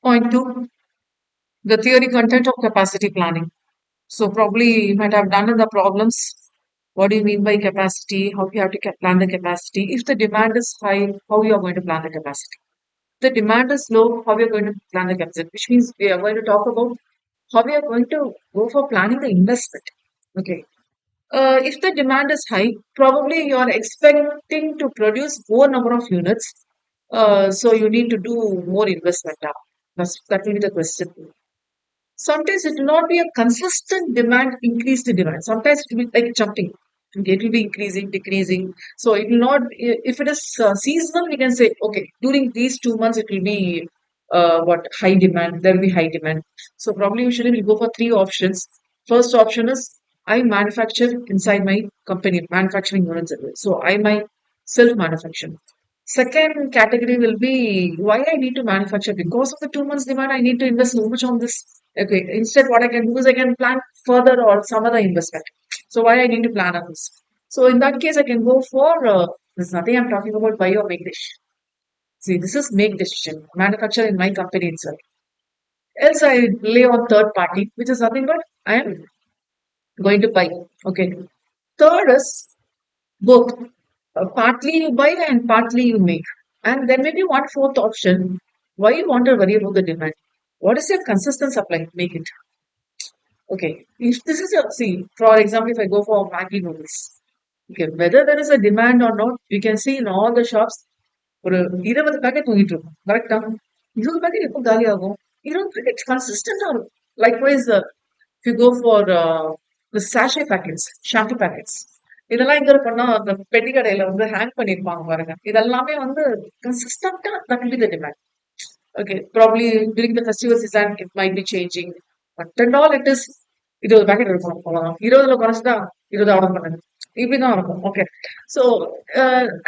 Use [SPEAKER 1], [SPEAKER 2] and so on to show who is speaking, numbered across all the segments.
[SPEAKER 1] Point two, the theory content of capacity planning. So probably you might have done in the problems. What do you mean by capacity? How you have to plan the capacity? If the demand is high, how you are going to plan the capacity? The demand is low, how we are going to plan the capacity, which means we are going to talk about how we are going to go for planning the investment. Okay. If the demand is high, probably you are expecting to produce more number of units. So you need to do more investment now. That will be the question. Sometimes it will not be a consistent demand, increased demand. Sometimes it will be like jumping. Okay, it will be increasing, decreasing. So it will not, if it is seasonal, we can say, okay, during these 2 months, it will be what high demand, there will be high demand. So probably usually we'll go for three options. First option is I manufacture inside my company, manufacturing units. So I might self manufacture. Second category will be why I need to manufacture because of the 2 months demand. I need to invest so much on this. Okay, instead, what I can do is I can plan further or some other investment. So why I need to plan on this? So in that case, I can go for there's nothing I'm talking about buy or make dish. See, this is make decision, manufacture in my company itself. Else, I lay on third party, which is nothing but I am going to buy. Okay. Third is both. Partly you buy and partly you make. And then maybe one fourth option. Why you want to worry about the demand? What is your consistent supply? Make it. Okay. If this is a see, for example, if I go for Maggi noodles, okay, whether there is a demand or not, you can see in all the shops ஒரு 20 packet வாங்கிட்டு இருக்கோம் கரெக்டா 20 packet எப்போ காலி ஆகும் 20 packet கன்சிஸ்டன்டா இருக்கும் likewise if you go for the sachet packets shampoo packets இதெல்லாம் எங்க இருக்கும்னா அந்த பெட்டி கடையில வந்து ஹேங் பண்ணிருப்பாங்க பாருங்க இதெல்லாமே வந்து கன்சிஸ்டன்டா that will be the demand. Okay, probably during the festival season it might be changing. But and all it is 20 packet இருக்கும் அவ்வளவுதான் 20ல குறைச்சிட்டா 20 ஆர்டர் பண்ணுங்க இப்படிதான் இருக்கும் okay so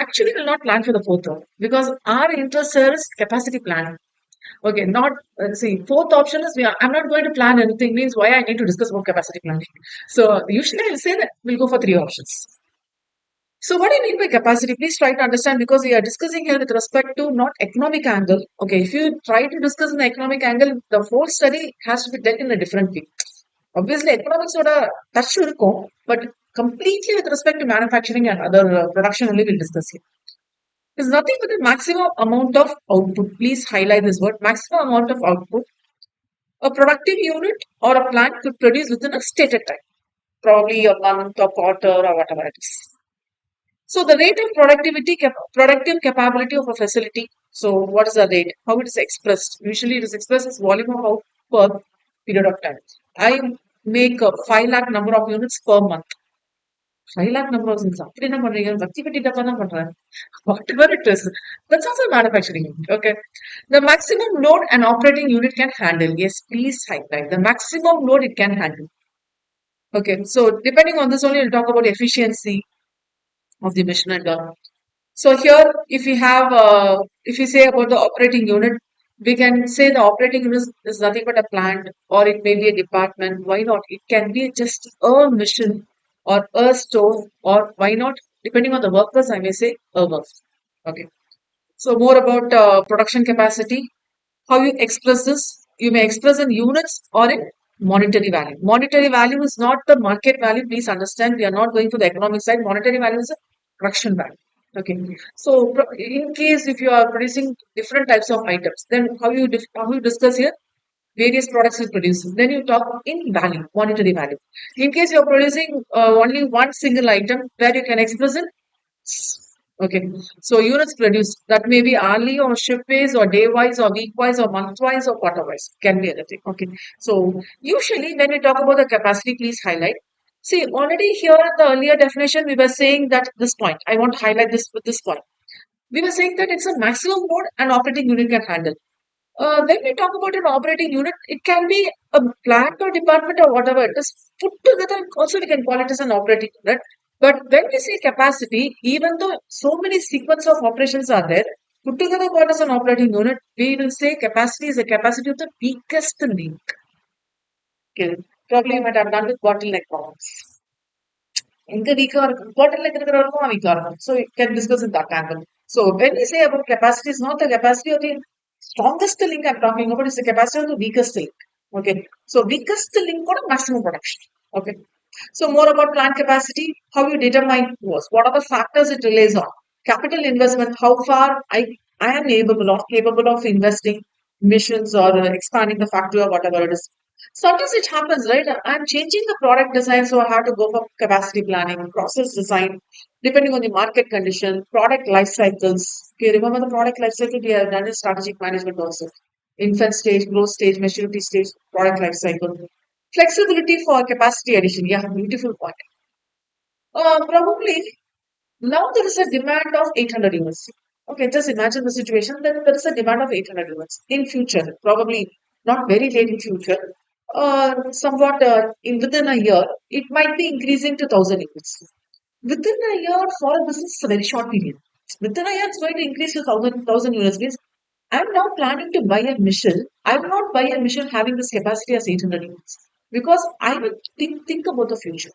[SPEAKER 1] actually will not plan for the fourth one because our interest here is capacity planning. Okay, not see fourth option is I'm not going to plan anything means why I need to discuss about capacity planning. So usually I'll say that we'll go for three options. So what do you mean by capacity? Please try to understand because we are discussing here with respect to not economic angle. Okay, if you try to discuss in the economic angle, the whole study has to be dealt in a different way. Obviously, economics would touch இருக்கும், but completely with respect to manufacturing and other production only we'll discuss here. There's nothing but the maximum amount of output. Please highlight this word, maximum amount of output. A productive unit or a plant could produce within a stated time, probably a month or quarter or whatever it is. So the rate of productivity, productive capability of a facility. So what is the rate? How it is expressed? Usually it is expressed as volume of output per period of time. I make a 5 lakh number of units per month. 5 lakh number of units. அப்படி என்ன பண்றீங்க? பத்தி பட்டி டப்பா தான் பண்றேன். Whatever it is. That's also manufacturing unit. Okay. The maximum load an operating unit can handle. Yes, please highlight. The maximum load it can handle. Okay. So depending on this only, we'll talk about efficiency of the machine and so here, if we say about the operating unit, we can say the operating unit is nothing but a plant or it may be a department. Why not? It can be just a mission or a store or why not? Depending on the workers, I may say a work. Okay. So more about production capacity. How you express this? You may express in units or in monetary value. Monetary value is not the market value. Please understand, we are not going to the economic side. Monetary value is a production value. Okay. So in case if you are producing different types of items, then how you discuss here? Various products you produce. Then you talk in value, monetary value. In case you are producing only one single item, where you can express it. Okay, so units produced that may be hourly or shift wise or day wise or week wise or month wise or quarter wise can be anything. Okay, so usually when we talk about the capacity, please highlight. See, already here in the earlier definition, we were saying that this point. I want to highlight this with this point. We were saying that it's a maximum load an operating unit can handle. When we talk about an operating unit, it can be a plant or department or whatever it is put together. Also, we can call it as an operating unit. But when we say capacity, even though so many sequence of operations are there, put together what is an operating unit, we will say capacity is the capacity of the weakest link. Okay. Probably you might have done with bottleneck problems. எங்க வீக்கா இருக்கும் bottleneck இருக்கிறவருக்கும் வீக்கா இருக்கும். So you can discuss in that angle. So when we say about capacity, it's not the capacity of the Strongest link I'm talking about is the capacity of the weakest link. Okay. So weakest link got a maximum production. Okay. So more about plant capacity, how you determine what are the factors it relies on. Capital investment, how far I am capable of investing missions or expanding the factory or whatever it is. Sometimes it happens, right? I'm changing the product design, so I have to go for capacity planning, process design, depending on the market condition, product life cycles. Okay, remember the product life cycle we have done in strategic management also. Infant stage, growth stage, maturity stage, product life cycle. Flexibility for capacity addition. Yeah, beautiful point. Probably now there is a demand of 800 units. Okay, just imagine the situation that there is a demand of 800 units in future, probably not very late in future, somewhat within a year, it might be increasing to 1000 units. Within a year for a business, it's a very short period. Within a year, it's going to increase to thousand units. Means I'm now planning to buy a mission. I will not buy a mission having this capacity as 800 units because I will think about the future.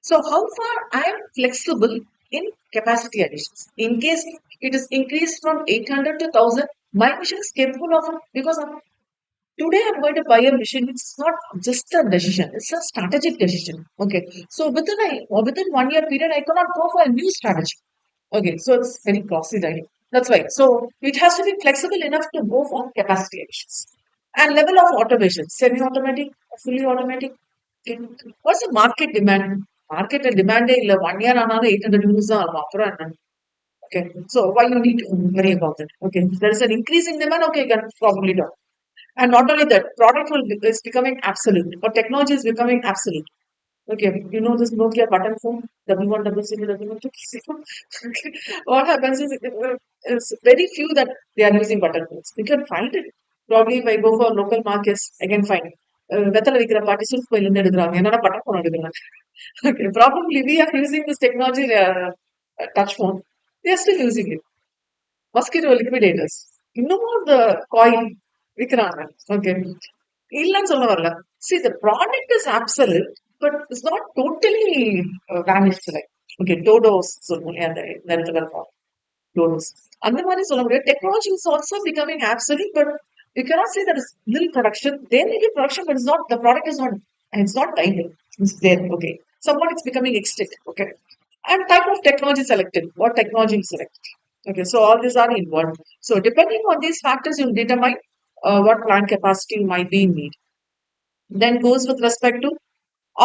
[SPEAKER 1] So how far I am flexible in capacity additions. In case it is increased from 800 to 1000, my mission is capable of it because today I'm going to buy a machine. It's not just a decision; it's a strategic decision. Okay, so within 1 year period, I cannot go for a new strategy. Okay, so it's very costly, right? That's why. So it has to be flexible enough to go for capacity additions. And level of automation, semi-automatic, fully automatic. Okay. What's the market demand? Market demand is 1 year another 800 units are okay. So why you need to worry about it? Okay. If there is an increase in demand, okay, you can probably do. And not only that, is becoming absolute, or technology is becoming absolute. Okay, you know this Nokia button phone, W1, W0, W1, okay. What happens is it's very few that they are using button phones. You can find it. Probably if I go for local markets, I can find it. வெத்தலை விக்கிற பாட்டி சுருக்கு பையில எடுக்கிறாங்க என்னடா button phone எடுக்கிறாங்க. Okay, probably we are using this technology touch phone. They are still using it. Mosquito liquidators. இன்னமும் the coin விக்கிறாங்க. Okay. இல்லன்னு சொல்ல வரல. See, the product is absolute, but it's not totally vanished. Like, okay, Dodos சொல்லுவோம் இல்லையா, அந்த இந்த இடத்துல இருக்கும். Dodos. அந்த மாதிரி சொல்ல முடியாது. Technology is also becoming absolute, but you cannot say that it's little production. There may be production, but it's not, the product is not, and it's not dying. It's there, okay. Somewhat it's becoming extinct, okay. And type of technology selected. What technology is selected? Okay, so all these are involved. So depending on these factors, you determine what plant capacity might be in need. Then goes with respect to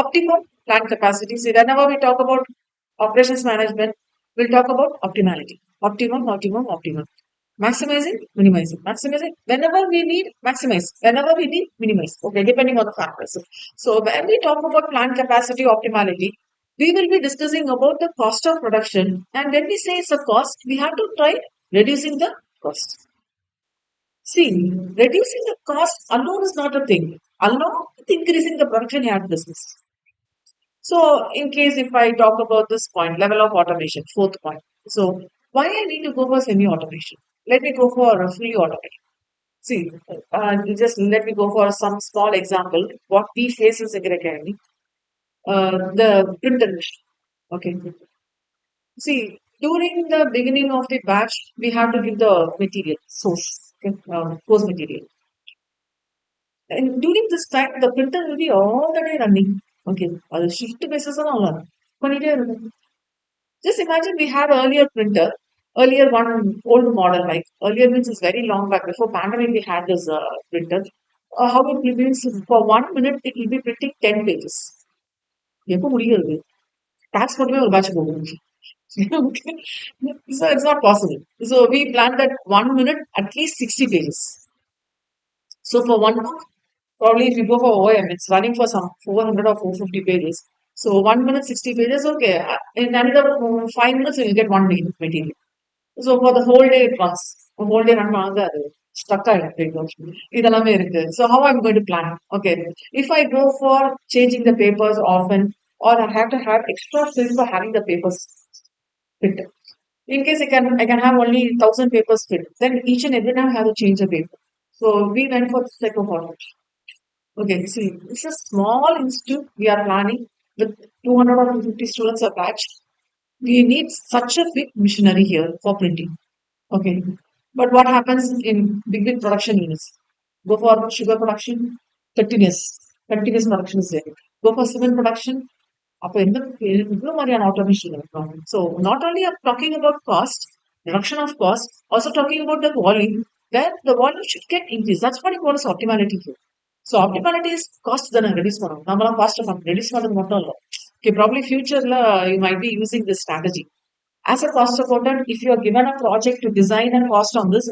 [SPEAKER 1] optimum plant capacity. See, whenever we talk about operations management, we'll talk about optimality. Optimum, optimum, optimum. Maximizing, minimizing, maximizing. Whenever we need, maximize. Whenever we need, minimize. Okay, depending on the factors. So when we talk about plant capacity optimality, we will be discussing about the cost of production. And when we say it's a cost, we have to try reducing the cost. See, reducing the cost alone is not a thing. Along with increasing the production, you have business. So, in case if I talk about this point, level of automation, fourth point. So, why I need to go for semi-automation? Let me go for a fully automated. See, just let me go for some small example. What we face in Singar Academy, the printer machine. Okay. See, during the beginning of the batch, we have to give the material source, okay, course material. And during this time, the printer will be all the day running. Okay, அது shift basis on all. பண்ணிட்டே இருக்கும். Just imagine we had earlier printer, earlier one old model, like earlier means it's very long back. Before pandemic, we had this printer. How it will be for 1 minute, it will be printing 10 pages. எப்போ முடிகிறது? Tax மட்டுமே ஒரு batch போகும். Okay. So it's not possible. So we planned that 1 minute, at least 60 pages. So for one book, probably if you go for OM, it's running for some 400 or 450 pages. So 1 minute, 60 pages, okay. In another 5 minutes, you will get one day material. So for the whole day, it runs. The whole day run பண்ணாத அது stuck ஆயிடும். இதெல்லாமே இருக்கு. So how I'm going to plan? Okay. If I go for changing the papers often, or I have to have extra space for having the papers fit. In case I can have only 1,000 papers fit, then each and every time I have to change a paper. So we went for the step of automation. Okay, see, it's a small institute we are planning with 200 or 250 students a batch. We need such a big machinery here for printing. Okay. But what happens in big production units? Go for sugar production, continuous, continuous production is there. Go for cement production, அப்ப எந்த மாதிரியான automation இருக்கும்? So not only I'm talking about cost, reduction of cost, also talking about the volume, where the volume should get increased. That's what you call as optimality here. So optimality is cost தானே reduce பண்ணணும். நம்மலாம் cost reduce பண்ணது மட்டும் இல்ல. Okay, probably future you might be using this strategy. As a cost accountant, if you are given a project to design and cost on this,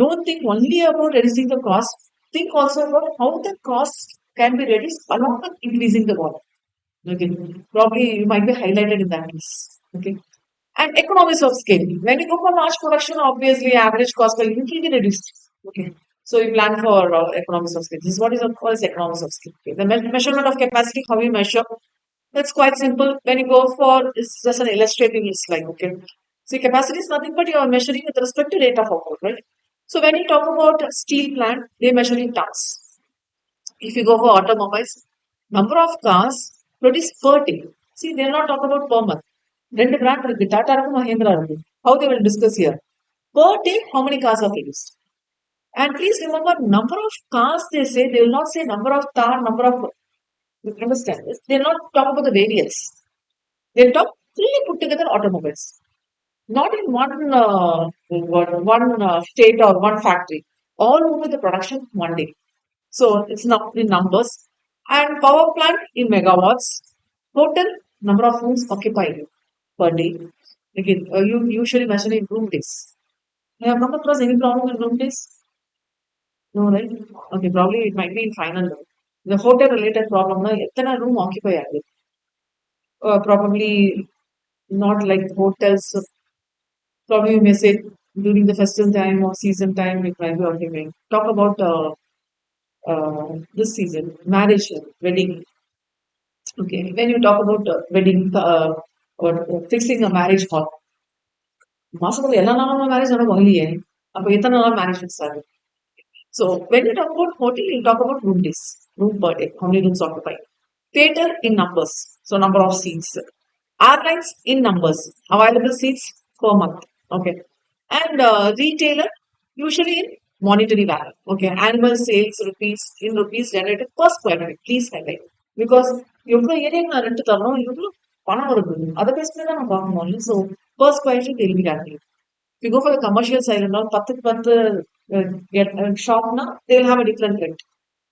[SPEAKER 1] don't think only about reducing the cost. Think also about how the cost can be reduced along with increasing the volume. Okay, probably you might be highlighted in that case. Okay, and economies of scale. When you go for large production, obviously average cost will be reduced. Okay, so you plan for economies of scale. This is what is called as economies of scale. Okay. The measurement of capacity, how we measure. That's quite simple. When you go for, it's just an illustrative slide, okay? See, capacity is nothing but you are measuring with respect to rate of output, right? So when you talk about a steel plant, they measure in tons. If you go for automobiles, number of cars produced per day. See, they'll not talk about per month. ரெண்டு brand இருக்கு டாடா இருக்கு மஹேந்திரா இருக்கு. How they will discuss here? Per day, how many cars are produced? And please remember, number of cars they say, they will not say number of car, number of. You understand this? They'll not talk about the variance. They'll talk fully put together automobiles, not in one state or one factory, all over the production one day. So it's not in numbers. And power plant in megawatts, total number of rooms occupied per day. Again, you usually measure in room days. You have come across any problem in room days? No, right? Okay, probably it might be in final. The hotel related problem, na, எத்தனை room occupy ஆகுது? Probably not like hotels. Probably you may say during the festival time or season time, it might be occupying. Talk about this season, marriage, wedding. Okay, when you talk about wedding or fixing a marriage hall, மாசத்துல எல்லா நாளும் marriage நடக்கும் இல்லையே அப்ப எத்தனை நாள் marriage fix ஆகுது? So when you talk about hotel, you talk about room days, room per day, how many rooms occupied. Theater in numbers, so number of seats. Airlines in numbers, available seats per month. Okay, and retailer usually in monetary value. Okay, annual sales rupees in rupees generated per square feet. Please highlight because எவ்வளோ area நான் ரெண்டு தரணும் எவ்வளோ பணம் வருது அதை பேசுறது தான் நான் பார்க்கணும் so per square feet will be calculated. If you go for the commercial side and all, 10 shop na, they'll have a different rate.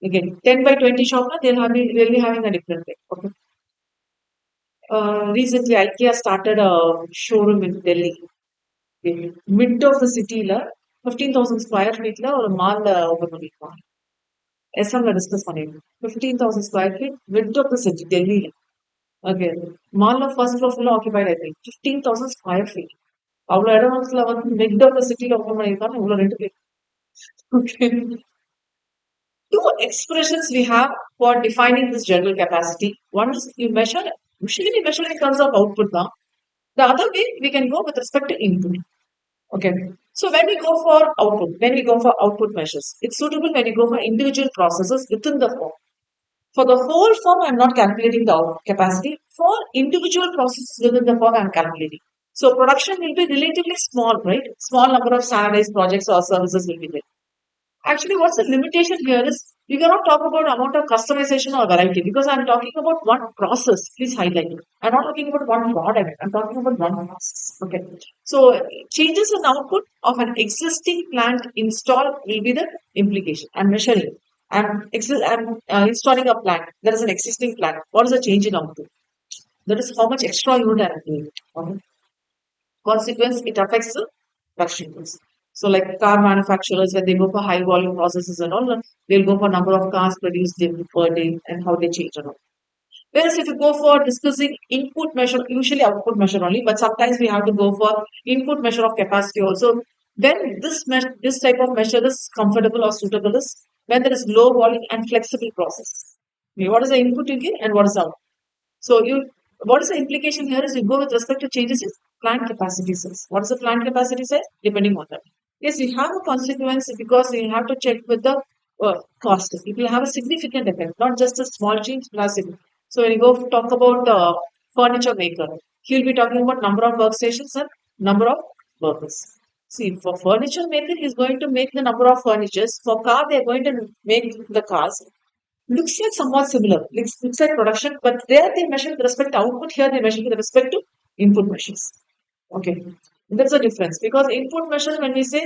[SPEAKER 1] Again, 10 by 20 shop na, they'll be having a different rate. Okay. Recently, IKEA started a showroom in Delhi. Okay. Mid of the city la, 15,000 square feet la, ஒரு mall open பண்ணிருக்காங்க. SM ல discuss பண்ணிருக்கோம். 15,000 square feet, mid of the city, Delhi. Okay. Mall of first floor full occupied, I think. 15,000 square feet. அவ்வளோ இடத்துல வந்து mid of the சிட்டில open பண்ணியிருக்காங்க இவ்வளோ ரெண்டு பேர் okay two expressions we have for defining this general capacity. One is you measure, usually measure in terms of output now. The other way we can go with respect to input. Okay. So when we go for output measures, it's suitable when you go for individual processes within the form. For the whole form, I'm not calculating the capacity. For individual processes within the form, I'm calculating. So production will be relatively small, right? Small number of standardized projects or services will be there. Actually, what's the limitation here is you cannot talk about amount of customization or variety because I'm talking about one process. Please highlight it. I'm not talking about one product. I'm talking about one process. Okay. So changes in output of an existing plant install will be the implication. I'm measuring. I'm installing a plant. There is an existing plant. What is the change in output? That is how much extra unit I'm doing. Okay. Consequence, it affects the production cost. So like car manufacturers, when they go for high volume processes and all, they'll go for number of cars produced per day and how they change and all. Whereas if you go for discussing input measure, usually output measure only, but sometimes we have to go for input measure of capacity also. Then this type of measure is comfortable or suitable is when there is low volume and flexible process. Okay, what is the input you give and what is the output? So what is the implication here is you go with respect to changes in plant capacity size. What is the plant capacity size? Depending on that. Yes, you have a consequence because you have to check with the cost. It will have a significant effect, not just a small change plus it. So when you go talk about furniture maker, he'll be talking about number of workstations and number of workers. See, for furniture maker, he's going to make the number of furnitures. For car, they're going to make the cars. Looks like somewhat similar. Looks like production, but there they measure with respect to output. Here they measure with respect to input measures. Okay, that's the difference. Because input measures, when we say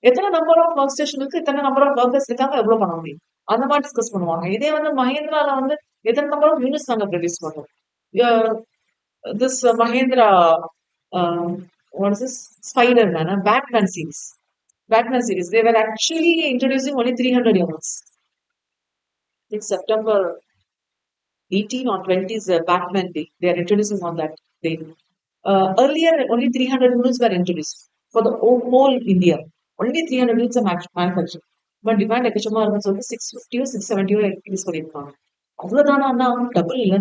[SPEAKER 1] எத்தனை number of work station இருக்கு, இத்தனை number of workers இருக்காங்க, எவ்வளவு பண்ண முடியும், அந்த மாதிரி discuss பண்ணுவாங்க. இதே வந்து மஹேந்திரால வந்து எத்தனை நம்பர் ஆஃப் யூனிட்ஸ் நாங்க ப்ரொடியூஸ் பண்றோம். This Mahindra, what is this? Spider-Man, Batman series. Batman series. They were actually introducing only 300 units. In September 18 or 20 is Batman Day. They are introducing on that day. Earlier, only 300 units were introduced for the whole India. Only 300 units are manufactured. But demand ekachama irundhu solli 650 or 670 increase பண்ணிருக்காங்க. அவ்வளவுதானா அண்ணா, double இல்ல.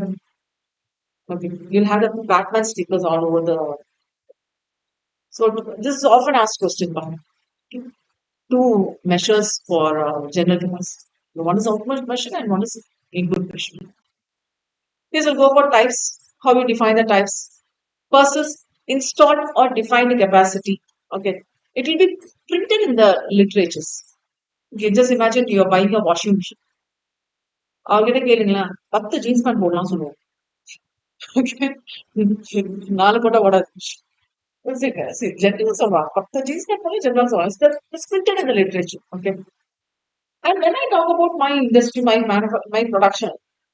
[SPEAKER 1] Okay, you'll have the Batman stickers all over the. So this is often asked question by two measures for general capacity. One is output measure and one is input measure. These will go for types, how you define the types. First is installed or defined capacity. Okay, it will be printed in the literatures. Okay, just imagine you're buying a washing machine. அவர்கிட்ட கேளுங்களா, 10 jeans pant போடலாம் சொல்லுவோம். நாலு போட்டா ஓடாது. General சொல்றாங்க, 10 jeans pant போல general சொல்றாங்க. It's printed in the literature. Okay. And when I talk about my industry, my production,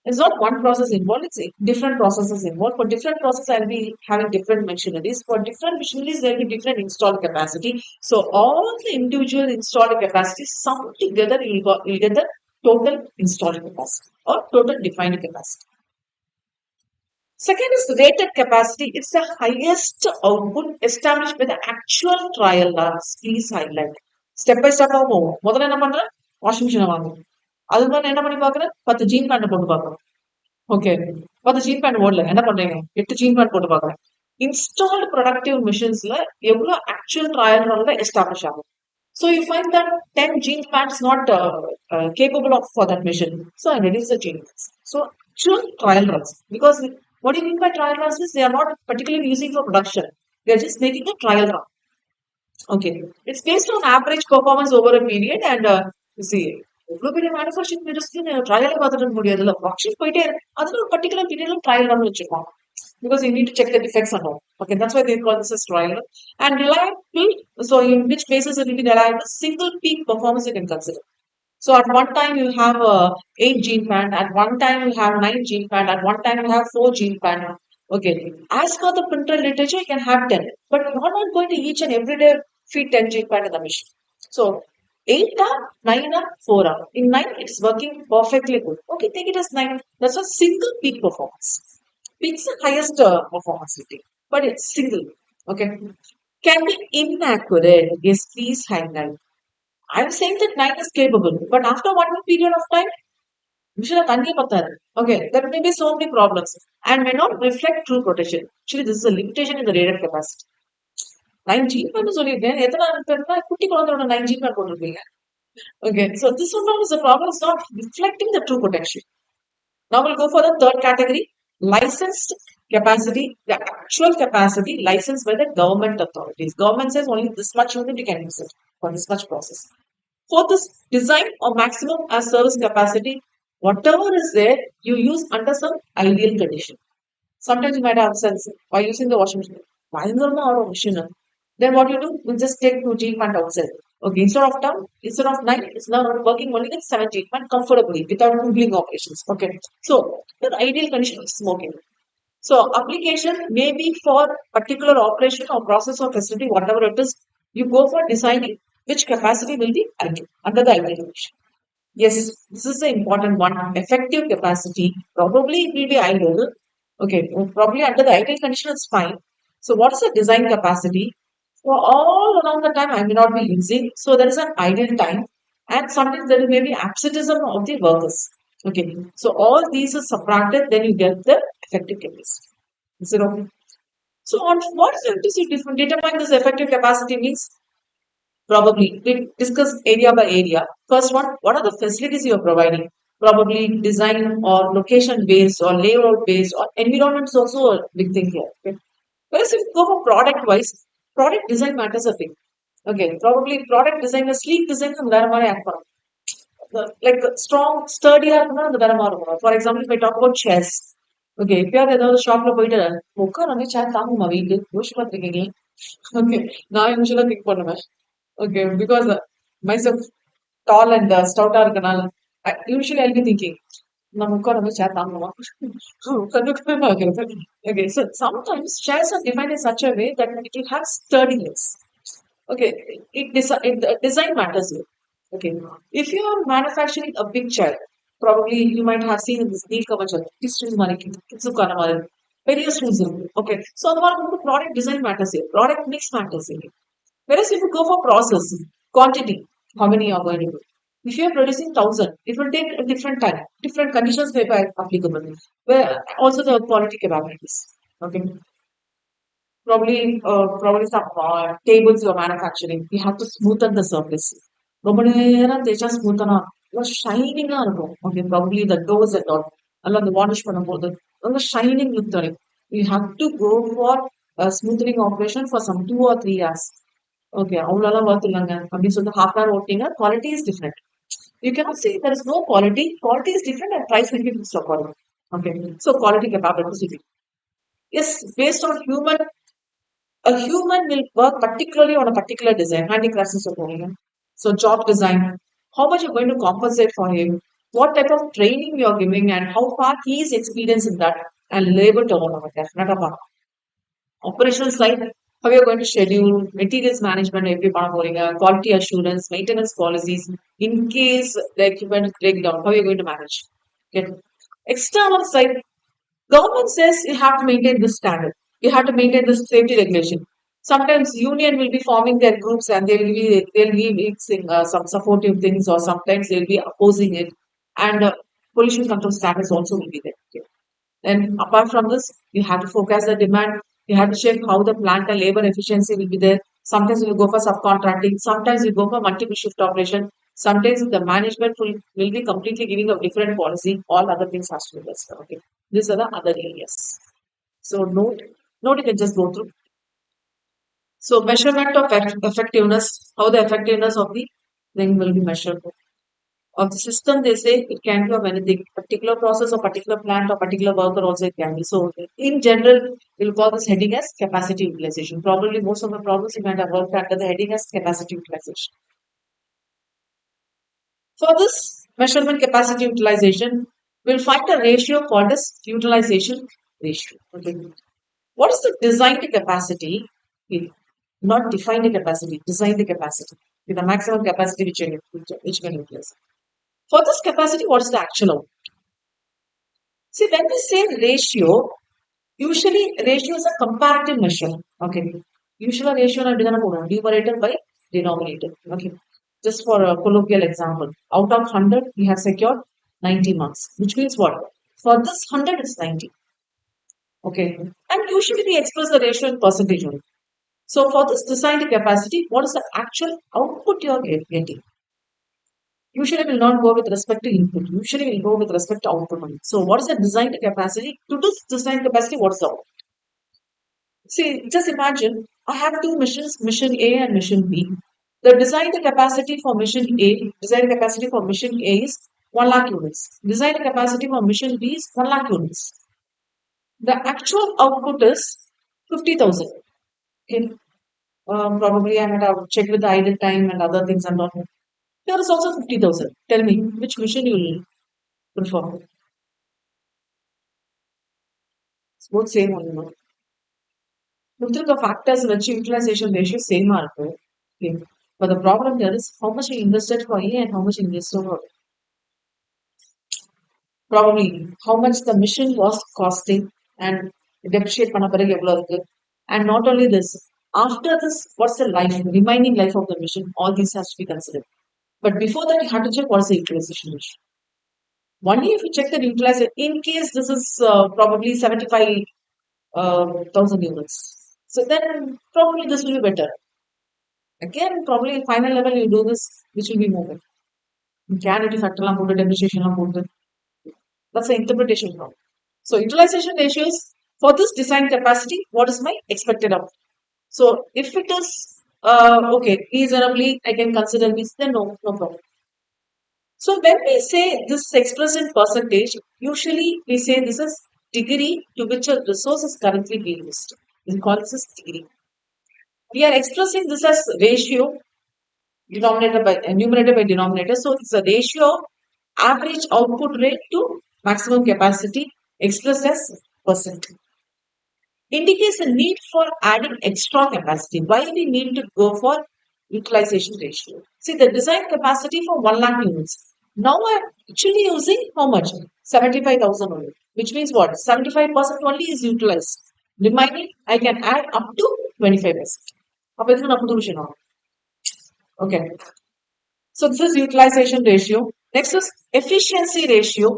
[SPEAKER 1] it's not one process involved, it's different processes involved. For different processes, I'll be having different machineries. For different machineries, there'll be different installed capacity. So all the individual installed capacities summed together, you'll get the total installed capacity or total defined capacity. Second is rated capacity. It's the highest output established by the actual trial runs. Please highlight. Step by step போவோம். முதல்ல என்ன பண்றேன், washing மிஷினை வாங்குறேன். அதுக்கு மேல என்ன பண்ணி பாக்குறேன், 10 ஜீன் பேண்ட் போட்டு பாக்குறேன். ஓகே, 10 ஜீன் பேண்ட் ஓடல, என்ன பண்றீங்க, 8 ஜீன் பேண்ட் போட்டு பாக்குறேன். இன்ஸ்டால்டு ப்ரொடக்டிவ் மிஷின்ஸ்ல எவ்வளவு ஆக்சுவல் ட்ரையல் ரன்ல எஸ்டாப்ளிஷ் ஆகும். So you find that 10 gene pants not capable of for that mission. So I reduce the gene pants. So actual trial runs. Because what do you mean by trial runs is they are not particularly using for production. They are just making a trial run. Okay. It's based on average performance over a period and you see, எவ்வளவு பெரிய manufacturing industry trial பார்த்துட்டு முடியாதுல்ல, washing போயிட்டே அதுல ஒரு particular பீரியட்ல trial run வச்சிருப்பாங்க. Because you need to check the defects and all. Okay, that's why they call this as trial. And reliable, so in which basis it will be reliable, single peak performance you can consider. So at one time you have 8 gene band, at one time you have 9 gene band, at one time you have 4 gene band. Okay, as per the printed literature, you can have 10, but you're not going to each and every day feed 10 gene band in the machine. So 8 are, 9 are, 4 are. In 9, it's working perfectly good. Okay, take it as 9. That's a single peak performance. Peak's the highest performance rating, but it's single. Okay, can be inaccurate. Yes, please highlight. I'm saying that 9 is capable, but after one period of time, okay, there may be so many problems and may not reflect true protection. Actually, this is a limitation in the rated capacity. 9 G சொல்லிருக்கேன், எத்தனை குட்டி குழந்தையோட 9 G போட்டிருக்கீங்க. Okay, so this one is the problem, is not reflecting the true protection. Now we'll go for the third category, licensed capacity, the actual capacity licensed by the government authorities. Government says only this much unit you can use it for this much process. Fourth is design or maximum as service capacity. Whatever is there, you use under some ideal condition. Sometimes you might have sense by using the washing machine. Why is there no machine? Then what you do, you just take 2 G pant outside. Okay, instead of 9, it's now working only with 7 G pant comfortably without cooling operations. Okay, so the ideal condition is smoking. So application may be for particular operation or process or facility, whatever it is, you go for designing which capacity will be ideal under the ideal condition. Yes, this is the important one. Effective capacity, probably it will be ideal. Okay, probably under the ideal condition it's fine. So what is the design capacity? So all along the time I may not be using. So there is an ideal time and sometimes there may be absenteeism of the workers. Okay, so all these are subtracted, then you get the effective capacity. Is it okay? So on what is it determine this effective capacity means? Probably we discuss area by area. First one, what are the facilities you are providing? Probably design or location based or layout based or environment is also a big thing here. Okay? Whereas if you go for product wise, product design matters a bit. Okay, probably product design, sleek design, the like strong, sturdy the Baramaro. For example, if I talk about chairs, okay, if you are the shop, Moka on a chat, Bush Patrick. Okay, now I'm usually think for okay, because myself tall and stout are canal. Usually I'll be thinking, Namuka on a chat, okay, so sometimes chairs are designed in such a way that it will have sturdiness. Okay, it design matters here. Okay, if you are manufacturing a big chair, probably you might have seen in this Neil Kavachal, history money, various reasons. Okay, so the product design matters here, product mix matters here. Whereas if you go for process, quantity, how many you are going to do? If you are producing 1,000, it will take a different time, different conditions may be applicable. Where also the quality capabilities. Okay, probably some tables you're manufacturing, you have to smoothen the surface. ரொம்ப நேரம் தேய்ச்சா ஸ்மூத்தனா ஷைனிங்கா இருக்கும். Okay, probably the doors and all நல்லா அந்த varnish பண்ணும்போது ரொம்ப shining look தரும். You have to go for a smoothing operation for some 2 or 3 hours. Okay, அவ்வளோலாம் worth இல்லைங்க அப்படின்னு சொல்லிட்டு half an hour ஓட்டிங்க, quality is different. You cannot say there is no quality. Quality is different and price will be fixed accordingly. Okay, so quality capability. Yes, based on a human will work particularly on a particular design, handicrafts is opinion. So job design, how much you're going to compensate for him, what type of training you're giving, and how far he is experienced in that, and labor turnover, definitely. Operational side, how you're going to schedule, materials management, every part of quality assurance, maintenance policies, in case the equipment break down, how you're going to manage. Okay. External side, government says you have to maintain this standard. You have to maintain this safety regulation. Sometimes union will be forming their groups and they'll be mixing some supportive things, or sometimes they'll be opposing it. And pollution control standards also will be there. Okay. And apart from this, you have to forecast the demand. You have to check how the plant and labor efficiency will be there. Sometimes you will go for subcontracting. Sometimes you go for multiple shift operation. Sometimes the management will be completely giving a different policy. All other things has to be listed. Okay. These are the other areas. So note you can just go through. So measurement of effectiveness, how the effectiveness of the thing will be measured. Of the system, they say it can be of anything, particular process or particular plant or particular worker also it can be. So in general, we'll call this heading as capacity utilization. Probably most of the problems you might have worked under the heading as capacity utilization. For this measurement capacity utilization, we'll find a ratio called as utilization ratio. Okay. What is the designed capacity? Okay. Not defined capacity, design the capacity with the maximum capacity which can utilize. For this capacity, what is the actual output? See, when we say ratio, usually ratio is a comparative measure. Okay. Usually ratio is numerator by denominator. Okay. Just for a colloquial example, out of 100, we have secured 90 marks, which means what? For this 100, it's 90. Okay. And usually we express the ratio in percentage only. So for this designed capacity, what is the actual output you are getting? Usually will not go with respect to input. Usually will go with respect to output only. So what is the designed capacity? To this designed capacity, what is the output? See, just imagine I have two missions, mission A and mission B. The designed capacity for mission A, designed capacity for mission A is 1 lakh units. Designed capacity for mission B is 1 lakh units. The actual output is 50,000. Okay. Probably I might have checked with the idle time and other things and all. There is also 50,000. Tell me which mission you will prefer. It's both same only. The factors which utilization ratio same are okay. But the problem here is how much you invested for A and how much you invested for probably how much the mission was costing and depreciate பண்ண பிறகு எவ்வளவு இருக்கு. And not only this, after this, what's the life, remaining life of the mission? All these has to be considered. But before that, you have to check what is the utilization ratio. Only if you check the utilization, in case this is probably 75,000 units. So then probably this will be better. Again, probably final level you do this, which will be more better. Canity factor லாம் போட்டு depreciation லாம் போட்டு that's the interpretation problem. So utilization ratios for this design capacity, what is my expected output? So if it is Okay, reasonably, I can consider this, then no, no problem. So when we say this is expressed in percentage, usually we say this is degree to which a resource is currently being used. We call this as degree. We are expressing this as ratio denominator by numerator by denominator. So it's a ratio of average output rate to maximum capacity expressed as percent. Indicates the need for adding extra capacity. Why we need to go for utilization ratio? See the design capacity for 1 lakh units. Now I'm actually using how much? 75,000 only. Which means what? 75% only is utilized. Remaining I can add up to 25%. அப்ப இதுக்கு நான் புது விஷயம். Okay. So this is utilization ratio. Next is efficiency ratio.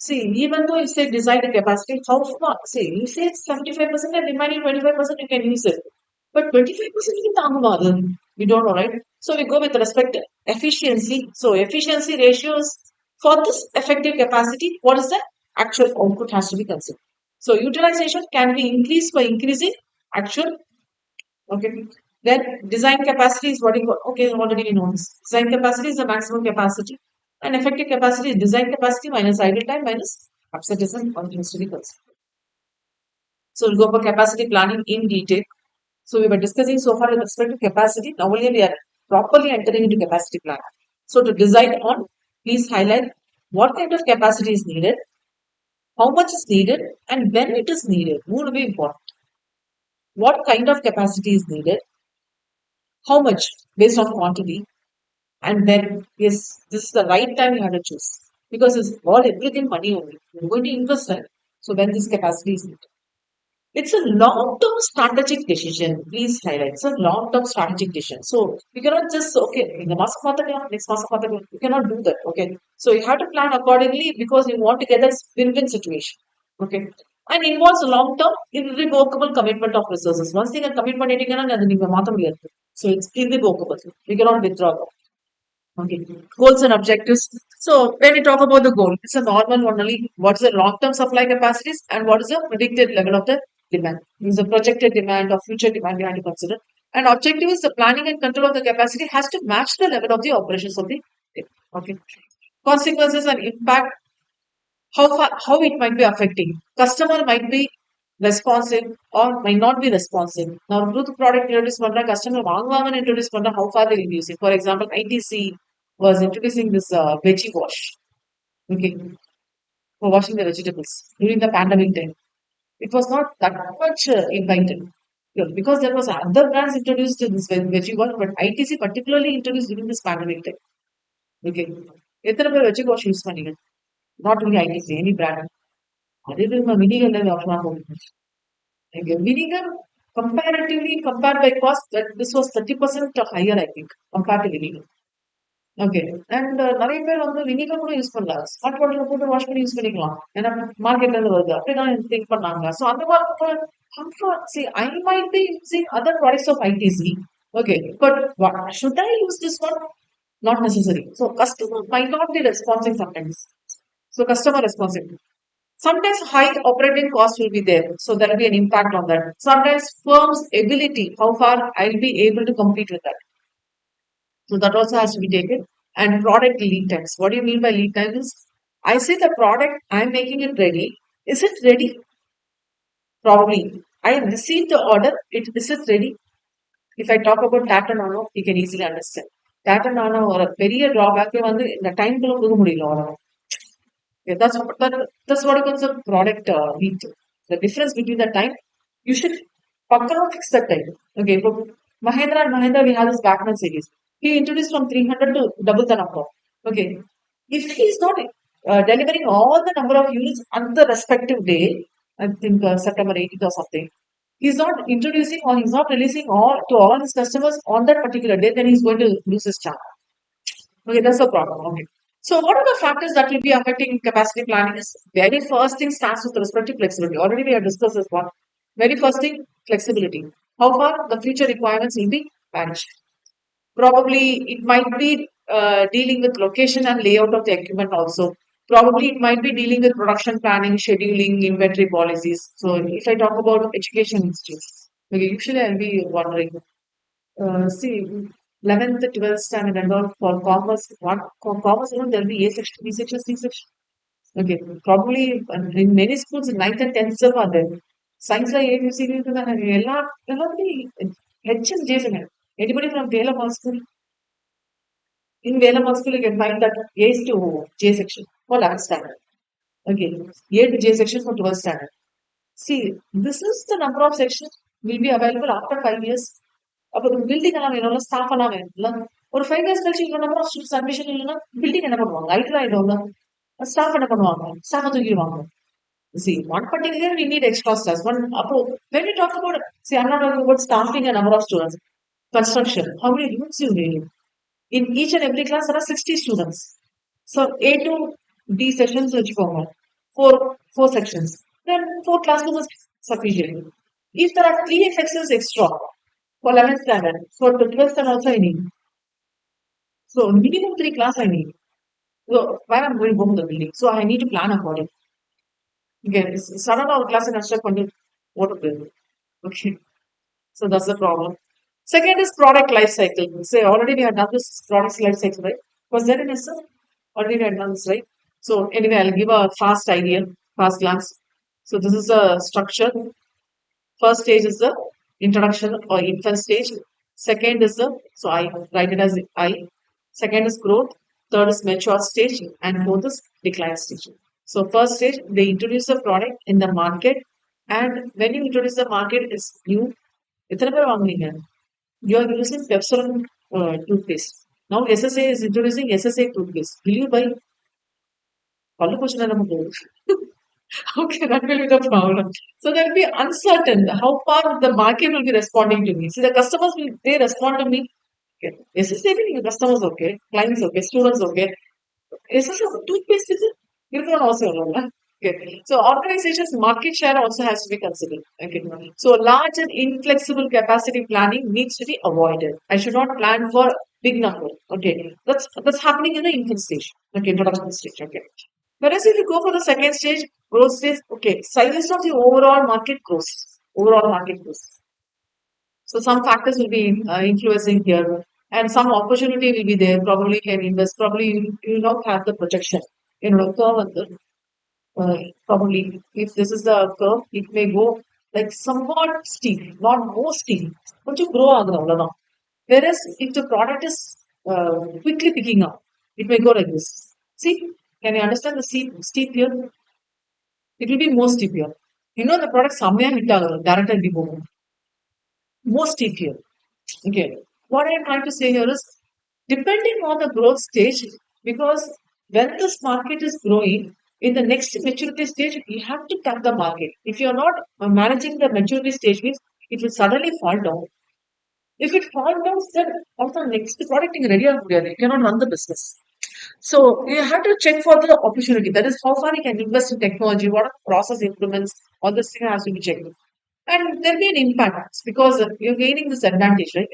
[SPEAKER 1] See, even though you say design the capacity, how far? See, you say 75% and remaining 25% you can use it. But 25% you can we don't know, right? So we go with respect to efficiency. So efficiency ratios for this effective capacity, what is the actual output has to be considered. So utilization can be increased by increasing actual. Okay. Then design capacity is what you got. Okay, already we know this. Design capacity is the maximum capacity. And effective capacity is design capacity minus idle time minus absenteeism or has to be considered. So we'll go for capacity planning in detail. So we were discussing so far with respect to capacity. Now only we are properly entering into capacity planning. So to decide on, please highlight what kind of capacity is needed, how much is needed, and when it is needed. Would be important. What kind of capacity is needed, how much based on quantity, and then yes, this is the right time you have to choose because it's all everything money only. You're going to invest it. So when this capacity is needed. It's a long-term strategic decision. Please highlight. It's a long-term strategic decision. So you cannot just okay in the next you cannot do that. Okay. So you have to plan accordingly because you want to get a win-win situation. Okay. And involves a long-term irrevocable commitment of resources. Once you get commitment, so it's irrevocable. You cannot withdraw that. Okay. Goals and objectives. So when we talk about the goal, it's a normal one only. What is the long-term supply capacities and what is the predicted level of the demand? Is the projected demand or future demand we have to consider. And objective is the planning and control of the capacity has to match the level of the operations of the demand. Okay. Consequences and impact, how it might be affecting. Customer might be responsive or might not be responsive. Now, புது product introduce பண்ற customer வாங்குவாங்கன்னு introduce பண்ற how far they will use it. For example, ITC was introducing this veggie wash, okay, for washing the vegetables during the pandemic time. It was not that much invited. Yeah, because there was other brands introduced in this veggie wash, but ITC particularly introduced during this pandemic time. Okay. எத்தனை பேர் veggie wash use பண்ணீங்க? Not only ITC, any brand. அதே நம்ம வினிகர்ல offer போகுது. Vinegar, comparatively compared by cost, that this was 30% higher, I think, compared to vinegar. Okay. And நிறைய பேர் வந்து vinegar கூட யூஸ் பண்ணல. ஸ்மார்ட் வாட்டர்ல போட்டு வாஷ் பண்ணி யூஸ் பண்ணிக்கலாம். ஏன்னா மார்க்கெட்ல இருந்து வருது. அப்படிதான் திங்க் பண்ணாங்க. ஸோ அந்த மாதிரி comfort. See, I might be using other products of ITC. Okay. But what, should I use this one? Not necessary. So customer might not be responsive sometimes. So customer responsive. Sometimes high operating costs will be there. So there will be an impact on that. Sometimes firm's ability, how far I'll be able to compete with that. So that also has to be taken. And product lead times. What do you mean by lead times? I say the product, I'm making it ready. Is it ready? Probably. I received the order. Is it ready? If I talk about Tata Nano, you can easily understand. Tata Nano ஒரு பெரிய drawback வந்து இந்த டைம்க்குள்ள கொடுக்க முடியல order. Okay, that's what it calls a product lead. The difference between the time, you should fix that time. Okay, but Mahindra and Mahindra, we have this Batman series. He introduced from 300 to double the number. Okay, if he is not delivering all the number of units on the respective day, I think September 18th or something, he's not introducing or he's not releasing all to all his customers on that particular day, then he's going to lose his chance. Okay, that's a problem. Okay. So what are the factors that will be affecting capacity planning? Is very first thing starts with respect to flexibility. Already we have discussed this one. Very first thing, flexibility. How far the future requirements will be managed. Probably it might be dealing with location and layout of the equipment also. Probably it might be dealing with production planning, scheduling, inventory policies. So if I talk about education institutes, okay, usually I'll be wondering See, 11th, 12th standard and all for commerce, what commerce, there'll be A section, B section, C section. Okay, probably in many schools, ninth and 10th still are there. Science like A, B, C, D, HM, Jason. Anybody from Vela School? In Vela School, you can find that A is to J section for 11th standard. Okay, A to J section for 12th standard. See, this is the number of sections will be available after 5 years. அப்போ building எல்லாம் வேணும்ல staff எல்லாம் வேணும்ல ஒரு 5 years கழிச்சு இவ்வளவு number of students admission இல்லைன்னா building என்ன பண்ணுவாங்க ஐட்ரா ஆயிடும்ல ஸ்டாஃப் என்ன பண்ணுவாங்க staff தூக்கிடுவாங்க see one particular we need extra staff one அப்போ when we talk about see I'm not talking about staffing a number of students construction how many rooms you need in each and every class there are 60 students so A to D sections வச்சுக்கோங்க four sections then four classrooms is sufficient if there are three sections extra for 11th standard for the 12th standard also I need so minimum three class I need so where I'm going home the building so I need to plan accordingly again suddenly our class and construct what to do okay so that's the problem. Second is product life cycle. Say already we have done this product life cycle, right? Was there an answer? Already we had done this, right? So anyway, I'll give a fast idea, fast glance. So this is a structure. First stage is the introduction or infant stage. Second is the so I write it as I. Second is growth. Third is mature stage, and fourth is decline stage. So first stage, they introduce the product in the market, and when you introduce the market, it's new. எத்தனை பேர் வாங்குனீங்க you are using Pepsodent toothpaste. Now SSA is introducing SSA toothpaste. Will you buy? பல்லு போச்சுன்னா நம்ம போகும். Okay, that will be the problem. So they'll be uncertain how far the market will be responding to me. See, the customers will they respond to me. Okay. SSA customers okay, clients okay, students okay. SSA toothpaste is it? இருக்கணும்னு அவசியம் இல்லைல்ல okay. So organizations market share also has to be considered. Okay. So large and inflexible capacity planning needs to be avoided. I should not plan for big number. Okay. That's happening in the infant stage. Okay, introduction stage. Okay. Whereas if you go for the second stage, growth stage, okay, size of the overall market grows. Overall market grows. So some factors will be influencing here, and some opportunity will be there. Probably can invest. Probably you will not have the projection. Curve and the probably if this is the curve, it may go like somewhat steep, not more steep, but you grow on. Whereas if the product is quickly picking up, it may go like this. See, can you understand the steep here? It will be more steep here. The product somewhere hit directly more steep here. Okay. What I am trying to say here is depending on the growth stage, because when this market is growing, in the next maturity stage, you have to tap the market. If you are not managing the maturity stage, means it will suddenly fall down. If it falls down, then also next product is ready, you cannot run the business. So you have to check for the opportunity. That is how far you can invest in technology, what are process improvements, all this thing has to be checked. And there'll be an impact because you're gaining this advantage, right?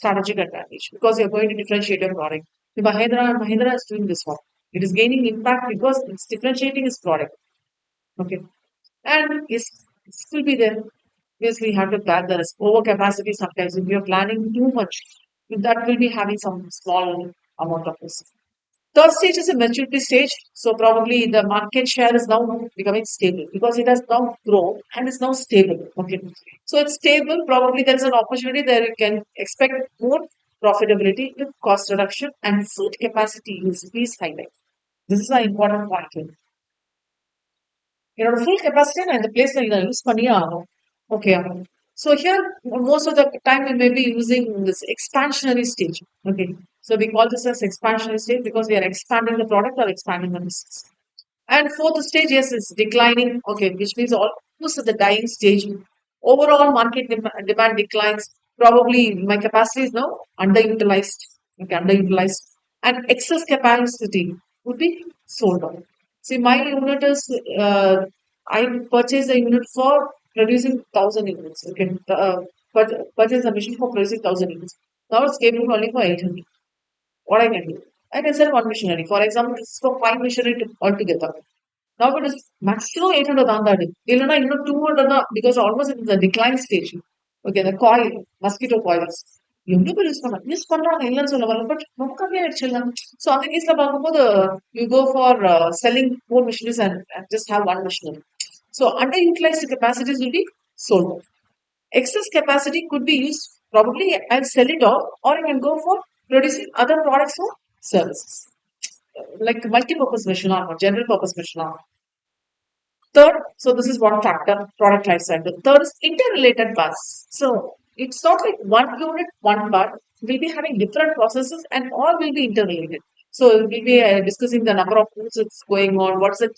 [SPEAKER 1] Strategic advantage because you're going to differentiate your product. The Mahindra is doing this one. It is gaining impact because it's differentiating its product. Okay. And yes, it will be there. Yes, we have to plan the risk. Overcapacity sometimes if you're planning too much, that will be having some small amount of risk. Third stage is a maturity stage. So probably the market share is now becoming stable because it has now grown and is now stable. Okay. So it's stable. Probably there is an opportunity there you can expect more profitability with cost reduction and food capacity use. Please highlight. This is an important point here. Full capacity and the place that use பண்ணியே ஆகும். Okay. So here most of the time we may be using this expansionary stage. Okay. So we call this as expansionary stage because we are expanding the product or expanding the business. And fourth stage, yes, is declining. Okay, which means almost at the dying stage. Overall market demand declines. Probably my capacity is now underutilized. Okay, underutilized. And excess capacity would be sold out. See, my unit is, I purchased a unit for producing 1,000 units. Okay, but purchase a machine for producing 1,000 units. Now it's capable only for 800. What I can do? I can sell one machinery. For example, this is for 5 machinery altogether. Now it is maximum 800 on that. Illinois, 200 because almost in the decline stage. Okay, the coil, mosquito coils. எவ்வளோ பேர் use பண்றாங்க இல்லைன்னு சொல்ல வரல. But ரொம்ப கம்மியாயிடுச்சு இல்ல. So அந்த கேஸ்ல பார்க்கும்போது you go for selling more machineries and just have one machinery. So underutilized capacities will be sold. Excess capacity could be used probably and sell it off, or you can go for producing other products or services like multi-purpose machine or general purpose machine. Third, so this is one factor, product life cycle. Third is interrelated parts. So it's not like one unit, one part. We'll be having different processes and all will be interrelated. So we'll be discussing the number of things that's going on, what's the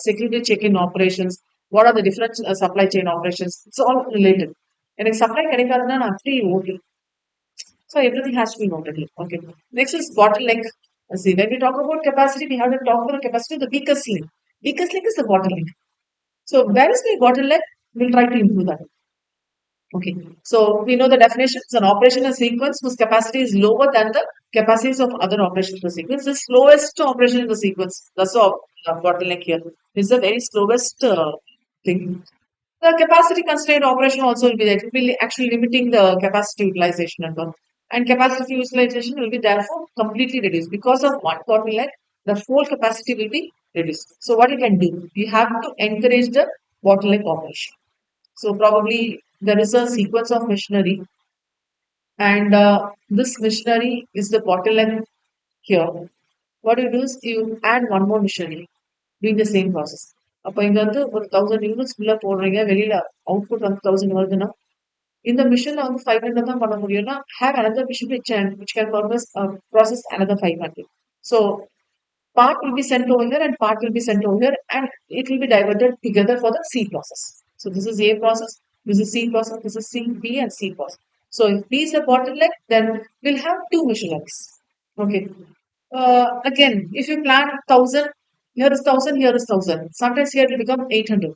[SPEAKER 1] security check-in operations, what are the different supply chain operations. It's all related. And if supply கிடைக்காதுன்னா நான் free okay. So everything has to be noted here. Okay. Next is bottleneck. See, when we talk about capacity, we have to talk about capacity of the weakest link. Weakest link is the bottleneck. So where is my bottleneck? We'll try to improve that. Okay. So we know the definition. It's an operational sequence whose capacity is lower than the capacities of other operations in the sequence. The slowest operation in the sequence. That's the bottleneck here. It's the very slowest thing. The capacity constrained operation also will be there. It will be actually limiting the capacity utilization and all. And capacity utilization will be therefore completely reduced. Because of one bottleneck, the whole capacity will be reduced. So what you can do? You have to encourage the bottleneck operation. So probably there is a sequence of machinery, and this machinery is the bottleneck here. What you do is you add one more machinery doing the same process. அப்போ இங்க வந்து ஒரு 1000 units உள்ள போடுறீங்க, வெளியில output வந்து 1000 வருதுன்னா இந்த மிஷின்ல வந்து 500 தான் பண்ண முடியும்னா have another machine which can process another 500. So part will be sent over here and part will be sent over here, and it will be diverted together for the C process. So this is A process, this is C process, this is C, B and C process. So if B is a bottleneck, then we'll have two machineries. Okay. Again, if you plan 1000, here is 1000, here is 1000. Sometimes here it will become 800.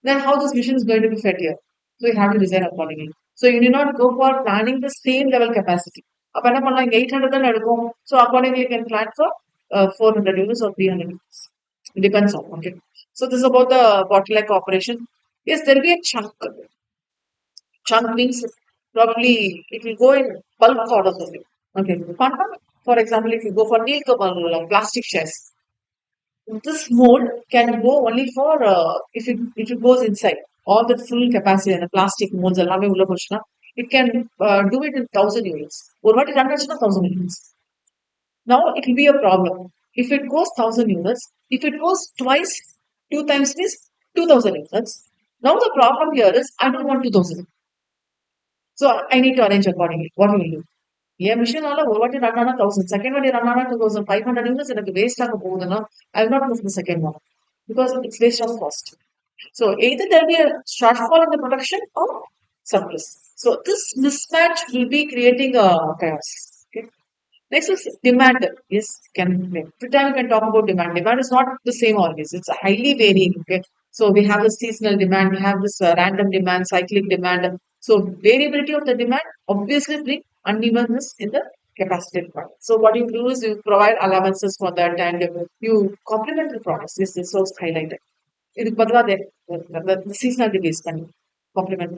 [SPEAKER 1] Then how this machine is going to be fed here? So you have to design accordingly. So you need not go for planning the same level capacity. அப்ப என்ன பண்ணலாம் இங்க 800 தான் எடுக்கும். So accordingly you can plan for 400 units or 300 units. It depends on. Okay. So this is about the bottleneck operation. Yes, there will be a chunk. Chunk means probably it will go in bulk orders of it. Okay. For example, if you go for nail cover plastic chairs, this mode can go only for if it goes inside all the full capacity and the plastic molds எல்லாமே உள்ள போச்சுன்னா it can do it in 1000 units. ஒரு வாட்டி run ஆச்சுன்னா 1000 units. Now it will be a problem. If it goes 1000 units, if it goes twice, two times means 2000 units. Now the problem here is I don't want 2000. So I need to arrange accordingly. What will you do? என் மிஷினால ஒரு வாட்டி run ஆனா 1000, second வாட்டி run ஆனா 2500 units எனக்கு waste ஆக போகுதுன்னா I will not move the second one because it's waste of cost. So either there be a shortfall in the production or surplus. So this mismatch will be creating a chaos. Okay. Next is demand. Yes, can every time we can talk about demand. Demand is not the same always. It's highly varying. Okay. So we have the seasonal demand, we have this random demand, cyclic demand. So variability of the demand obviously bring unevenness in the capacity product. So what you do is you provide allowances for that and you complement the products. This is also highlighted. இதுக்கு பதிலா the seasonality based பண்ணி complement.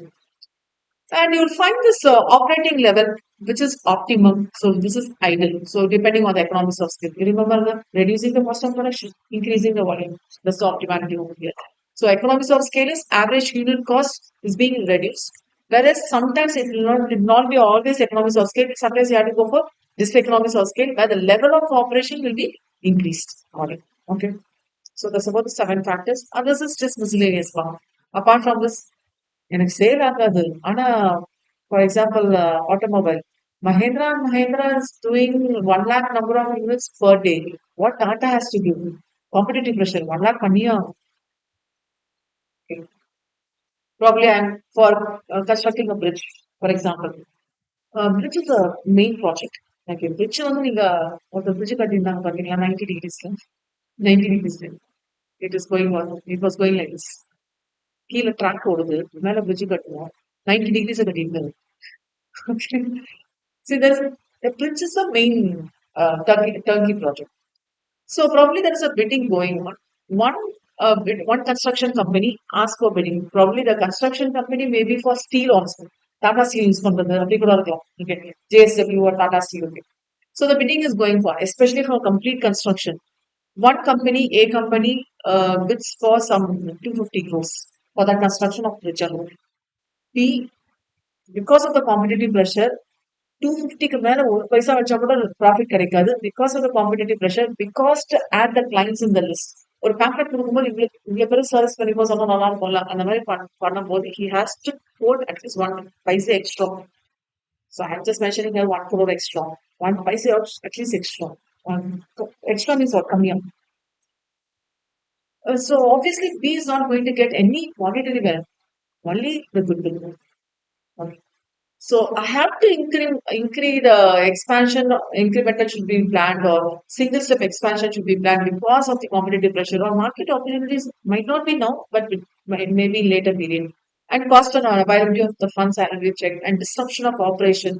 [SPEAKER 1] And you'll find this operating level which is optimum. So this is ideal. So depending on the economics of scale, you remember the reducing the cost of production, increasing the volume. That's the optimality over here. So economics of scale is average unit cost is being reduced. Whereas sometimes it will not be always economics of scale. Sometimes you have to go for this economics of scale where the level of operation will be increased. Okay. So that's about the 7 factors. Others is just miscellaneous one. Apart from this, எனக்கு sale ஆகாது. ஆனா for example automobile Mahindra is doing 1 lakh number of units per day. What Tata has to give? Competitive pressure. 1 lakh பண்ணியா? Okay. Probably I'm for constructing a bridge, for example. Bridge is a main project. Like a bridge வந்து நீங்க ஒரு bridge கட்டியிருந்தாங்க பாத்தீங்களா 90 degrees 90 degrees. It was going like this. கீழே track ஓடுது, மேல bridge கட்டுவோம், 90 degrees கட்டியிருந்தது. Okay. See, the bridge is the main turnkey project. So probably there is a bidding going on. One construction company asked for bidding. Probably the construction company may be for steel also. Tata Steel use பண்றது அப்படி கூட இருக்கலாம். Okay. JSW or Tata Steel. Okay. So the bidding is going for, especially for complete construction. One company, A company, bids for some 250 crores for the construction of bridge alone. B, because of the competitive pressure, 250க்கு மேல ஒரு பைசா வச்சா கூட profit கிடைக்காது. Because of the competitive pressure, because to add the clients in the list. ஒரு packet கொடுக்கும்போது இவ்வளவு பேரும் service பண்ணிப்போ சொன்னா நல்லா இருக்கும்ல, அந்த மாதிரி பண்ணும்போது he has to quote at least one paisa extra. So I am just mentioning here 1 crore extra, one paisa at least extra. Extra means கம்மியா. So obviously B is not going to get any monetary benefit, only the goodwill. Okay. So I have to increase the expansion, incremental should be planned, or single step expansion should be planned because of the competitive pressure or market opportunities might not be now, but it may be later period. And cost and availability of the funds I will check, and disruption of operation.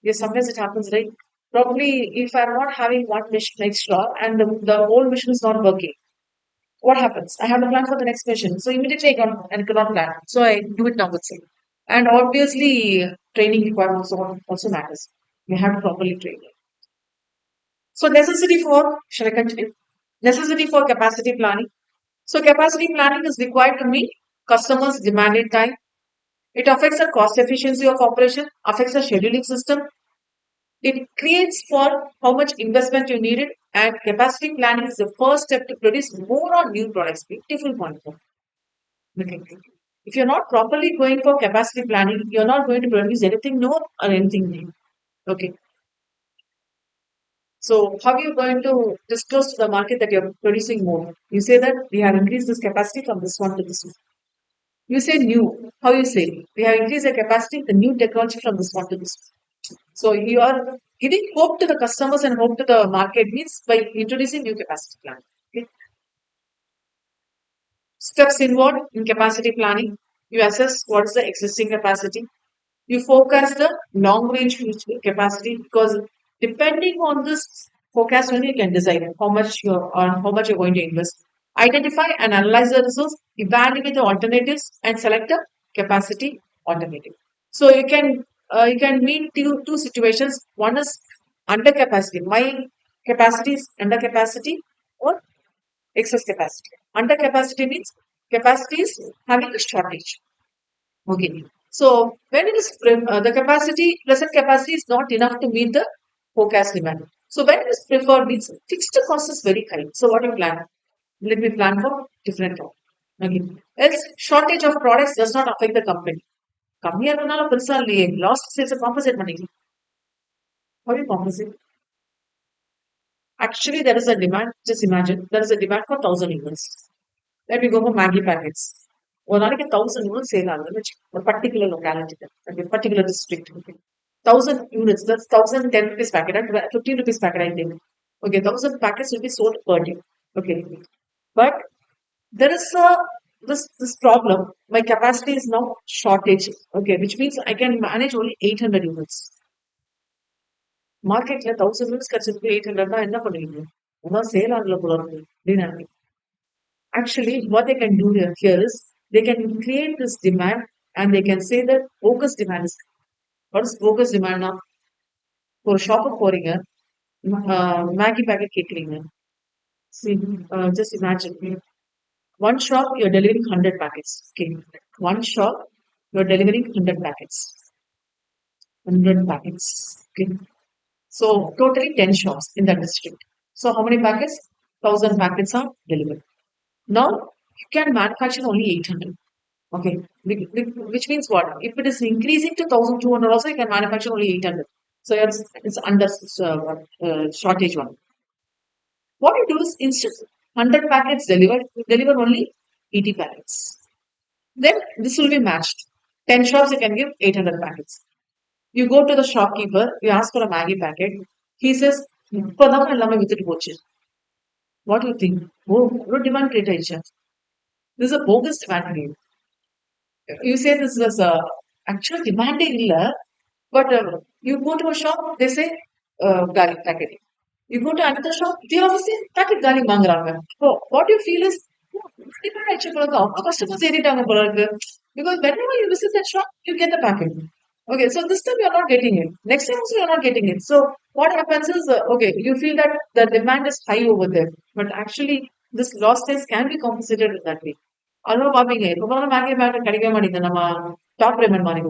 [SPEAKER 1] Yes, sometimes it happens, right? Probably if I'm not having one mission extra and the whole mission is not working, what happens? I have to plan for the next mission. So immediately I cannot plan. So I do it now itself. And obviously, training requirements also matters. You have to properly train. So necessity for, shall I continue? Necessity for capacity planning. So capacity planning is required to meet customers' demanded time. It affects the cost efficiency of operation, affects the scheduling system. It creates for how much investment you needed, and capacity planning is the first step to produce more on new products. Beautiful point. Okay. If you're not properly going for capacity planning, you're not going to produce anything new or anything new. Okay. So how are you going to disclose to the market that you're producing more? You say that we have increased this capacity from this one to this one. You say new. How you say? We have increased the capacity, the new technology from this one to this one. So you are giving hope to the customers and hope to the market means by introducing new capacity plan. Okay. Steps involved in capacity planning. You assess what is the existing capacity. You forecast the long range future capacity, because depending on this forecast only you can decide how much you're going to invest. Identify and analyze the resource, evaluate the alternatives, and select a capacity alternative. So you can meet two situations. One is under capacity. My capacity is under capacity or excess capacity. Under capacity means capacity is having a shortage. Okay. So when it is the present capacity is not enough to meet the forecast demand. So when it is preferred means fixed cost is very high. So what do you plan? Let me plan for different job. Okay. Else shortage of products does not affect the company. கம்மியா இருந்தாலும் பெருசா இல்லையே, last sales compensate பண்ணிக்கலாம். How do you compensate? Actually, there is a demand. Just imagine there is a demand for 1,000 units. Let me go for Maggie packets. ஒரு நாளைக்கு 1,000 units sale ஆகுதுன்னு வச்சுக்கோ. ஒரு particular locality, particular district. 1,000 units, that's 1,010 rupees packet, and 15 rupees packet, I think. Okay, 1,000 packets will be sold per day. Okay. But there is this problem. My capacity is now shortage. Okay, which means I can manage only 800 units. Marketல 1,000 units கிடைச்சதுக்கு 800 தான் என்ன பண்ணுவீங்க? அதான் sale ஆகல போல இருக்கு அப்படின்னு. Actually, what they can do here is they can create this demand, and they can say that focus demand is. What is focus demand now? For a shop போறீங்க, Maggie packet கேக்குறீங்க. See, just imagine, one shop you're delivering 100 packets. Okay, one shop you're delivering 100 packets. 100 packets. Okay, so totally 10 shops in that district. So how many packets? 1,000 packets are delivered. Now you can manufacture only 800. Okay, which means what? If it is increasing to 1,200, also you can manufacture only 800. So it's under shortage one. What you do is instead 100 packets delivered, you deliver only 80 packets. Then this will be matched. 10 shops you can give 800 packets. You go to the shopkeeper, you ask for a Maggie packet. He says, "இப்போதான் எல்லாமே வித்துட்டு போச்சு." What do you think? Oh, ஒரு demand create ஆயிடுச்சு. This is a bogus demand create. You say this was a actual demand இல்ல, but you go to a shop, they say garlic packet. You go to another shop, they also say packet garlic வாங்குறாங்க. So what you feel is, demand ஆயிடுச்சு போல இருக்கு, அவங்க customers ஏறிட்டாங்க போல இருக்கு. Because whenever you visit that shop, you get the packet. Okay, so this time you're not getting it. Next time also you're not getting it. So what happens is, okay, you feel that the demand is high over there, but actually this lost sales can be compensated in that way. அவ்வளோ பார்ப்பீங்க இப்போ போனாலும் Maggi batter கிடைக்க மாட்டேங்குது நம்ம top payment மாதிரி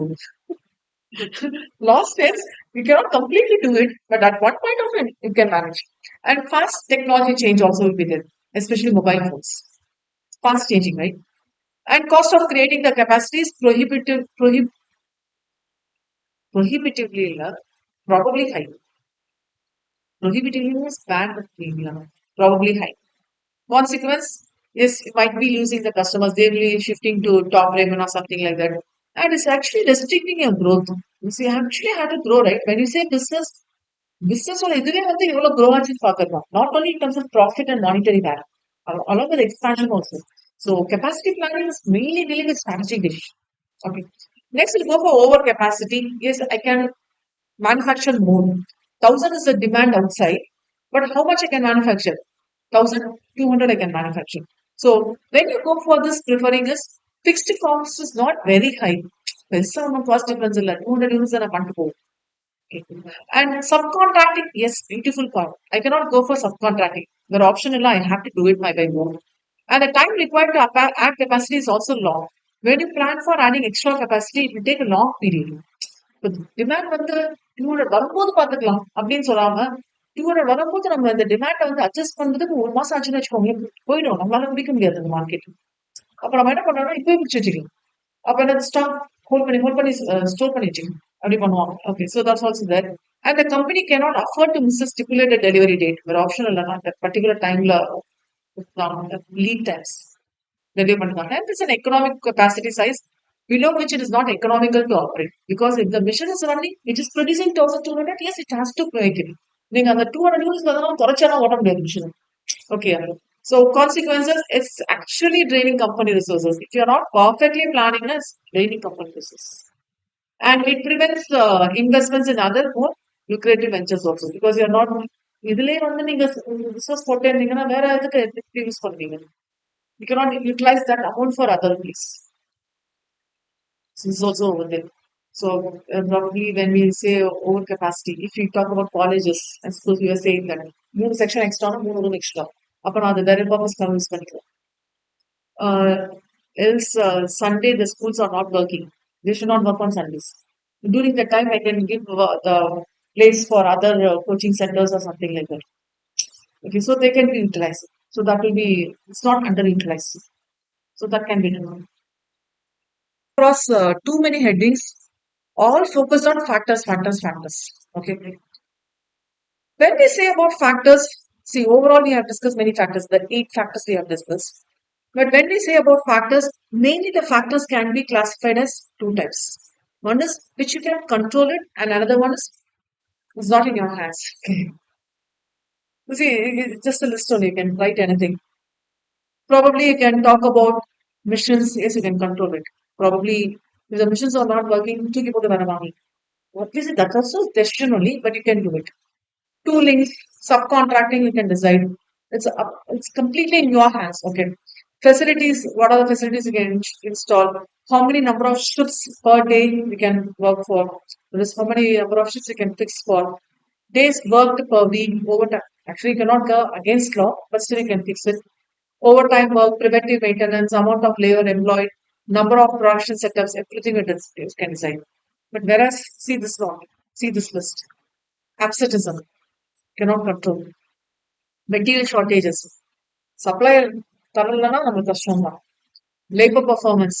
[SPEAKER 1] lost sales you cannot completely do it but at one point of it you can manage and fast technology change also will be there especially mobile phones fast changing right and cost of creating the capacity is prohibitively probably high. Prohibitively is bad, but probably high. Consequence is you might be losing the customers. They will be shifting to top ramen or something like that. And it's actually restricting your growth. You see, you actually have to grow, right? When you say business, business or இதுவே வந்து எவ்வளவு grow ஆச்சுன்னு பார்க்கலாம். Not only in terms of profit and monetary value, along with expansion also. So capacity planning is mainly dealing with strategic decision. Okay. Next, we'll go for overcapacity. Yes, I can manufacture more. 1,000 is the demand outside, but how much I can manufacture? 1,200 I can manufacture. So when you go for this, preferring is fixed cost is not very high. பெருசா ஒன்றும் cost difference இல்லை 200 units தான் நான் பண்ணிட்டு போகும். Okay. And subcontracting, yes, beautiful part. I cannot go for subcontracting. The option is I have to do it my by own. And the time required to add capacity is also long. When you plan for adding extra capacity, it will take a long period. இப்போ demand வந்து 200 வரும்போது பார்த்துக்கலாம் அப்படின்னு சொல்லாம 200 வரும்போது நம்ம இந்த டிமாண்டை வந்து அட்ஜஸ்ட் பண்றதுக்கு ஒரு மாசம் ஆச்சுன்னு வச்சுக்கோங்களேன் போயிடும் நம்மளால பிடிக்க முடியாது அந்த மார்க்கெட் அப்ப நம்ம என்ன பண்ணோம்னா இப்பவே பிடிச்சி வச்சுக்கலாம் அப்ப என்ன ஸ்டாக் ஹோல்ட் பண்ணி ஸ்டோர் பண்ணி வச்சுக்கணும் அப்படி பண்ணுவாங்க okay so that's also that and the company cannot afford to miss stipulated delivery date வேற ஆப்ஷன் இல்லைன்னா அந்த பர்டிகுலர் டைம்ல லீட் டைம்ஸ் deliver பண்ணாங்க and it's an economic capacity size below which it is not economical to operate because if the machine is running it is producing 1,200 yes it has to make it நீங்க அந்த 200 units தான் குறைச்சாலும் ஓட முடியாது machine okay so consequences it's actually draining company resources if you are not perfectly planning it's draining company resources and it prevents investments in other more lucrative ventures also because you are not இதுலயே வந்து நீங்க resource போட்டே இருந்தீங்கன்னா வேற எதுக்கு use பண்ணுவீங்க you cannot utilize that amount for other things. So it's also over there. So probably when we say overcapacity, if we talk about colleges, I suppose we are saying that moon section extra, moon room extra. Upon other very purpose use பண்ணிக்கலாம். Else Sunday the schools are not working. They should not work on Sundays. During that time, I can give the place for other coaching centers or something like that. Okay, so they can be utilized. So that will be it's not underutilized. So that can be done. Across too many headings, all focused on factors, factors, factors. Okay. When we say about factors, see, overall we have discussed many factors, the 8 factors we have discussed. But when we say about factors, mainly the factors can be classified as two types. One is which you can control it, and another one is it's not in your hands. Okay. You see, it's just a list only, you can write anything. Probably you can talk about missions, yes, you can control it. Probably if the missions are not working, to keep the money. Obviously, that's also decision only, but you can do it. Tooling, subcontracting, you can decide. It's completely in your hands. Okay. Facilities, what are the facilities you can install? How many number of shifts per day you can work for? There is how many number of shifts you can fix for? Days worked per week, overtime. Actually, you cannot go against law, but still you can fix it. Overtime work, preventive maintenance, amount of labor employed, number of production setups, everything it can decide. But whereas, see this law, see this list. Absenteeism, cannot control. Material shortages. Supply தரலனா நமக்கு கஷ்டம் தான். Labor performance.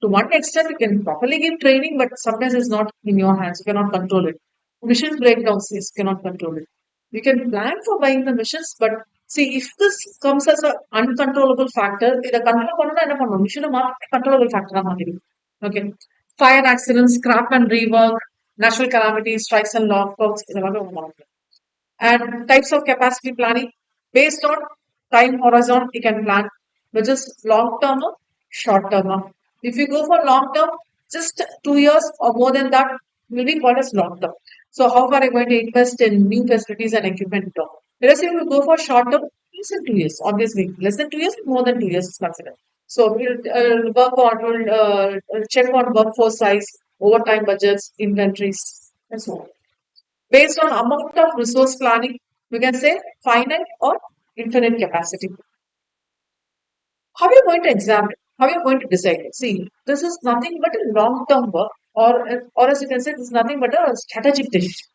[SPEAKER 1] To one extent, you can properly give training, but sometimes it's not in your hands. You cannot control it. Mission breakdowns, you cannot control it. You can plan for buying the missions, but see, if this comes as an uncontrollable factor, இதை control பண்ணா என்ன பண்ணுவோம் மிஷினை மாற்றி controllable factor மாத்திடும். Okay. Fire accidents, scrap and rework, natural calamities, strikes and lockouts, இதெல்லாமே ஒன்று மாறும். And types of capacity planning based on time horizon you can plan which is long term or short term. If you go for long term, just 2 years or more than that will be called as long term. So how far are you going to invest in new facilities and equipment? Whereas if you go for short term, less than 2 years, obviously less than 2 years, more than 2 years is considered. So we'll work on, we'll check on workforce size, overtime budgets, inventories, and so on. Based on amount of resource planning, we can say finite or infinite capacity. How are you going to examine? How are you going to decide? See, this is nothing but a long-term work, or as you can say, this is nothing but a strategic decision.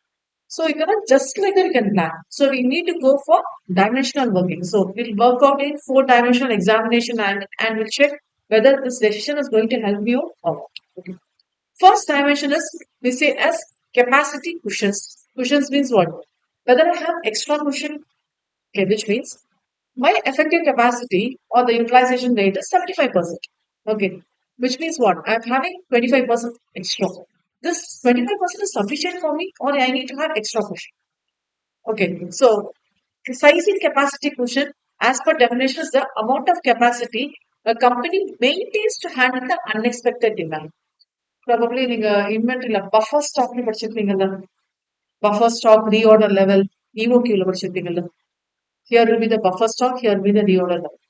[SPEAKER 1] So you cannot just like that you can plan. So we need to go for dimensional working. So we'll work out in four-dimensional examination and we'll check whether this decision is going to help you or not. Okay. First dimension is we say as capacity cushions. Cushions means what? Whether I have extra cushion, okay, which means my effective capacity or the utilization rate is 75%. Okay. Which means what? I'm having 25% extra. This 25% is sufficient for me or I need to have extra cushion. Okay. So sizing capacity cushion as per definition is the amount of capacity a company maintains to handle the unexpected demand. Probably நீங்க இன்வென்டரியில buffer stock படிச்சிருப்பீங்கல்ல buffer stock reorder level EOQ ல படிச்சிருப்பீங்கல்ல here will be the buffer stock here will be the reorder level.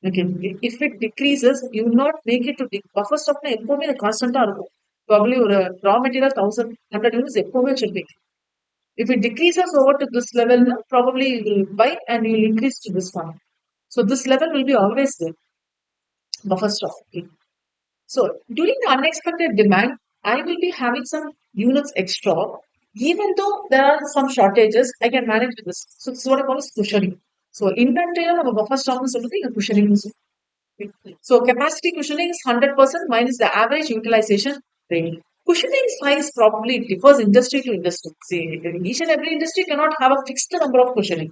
[SPEAKER 1] Okay. If it decreases, you will not make it to buffer stock எப்பவுமே கான்ஸ்டன்டா இருக்கும். Probably ஒரு raw material 1100 units எப்பவுமே வச்சிருப்பீங்க. If it decreases over to this level, probably you will buy and you will increase to this one. So this level will be always there, buffer stock. Okay. So during the unexpected demand, I will be having some units extra. Even though there are some shortages, I can manage with this. So this is what I call as cushioning. So inventory of a buffer stock is something a cushioning. So capacity cushioning is 100% minus the average utilization rate. Cushioning size probably differs industry to industry. See, each and every industry cannot have a fixed number of cushioning,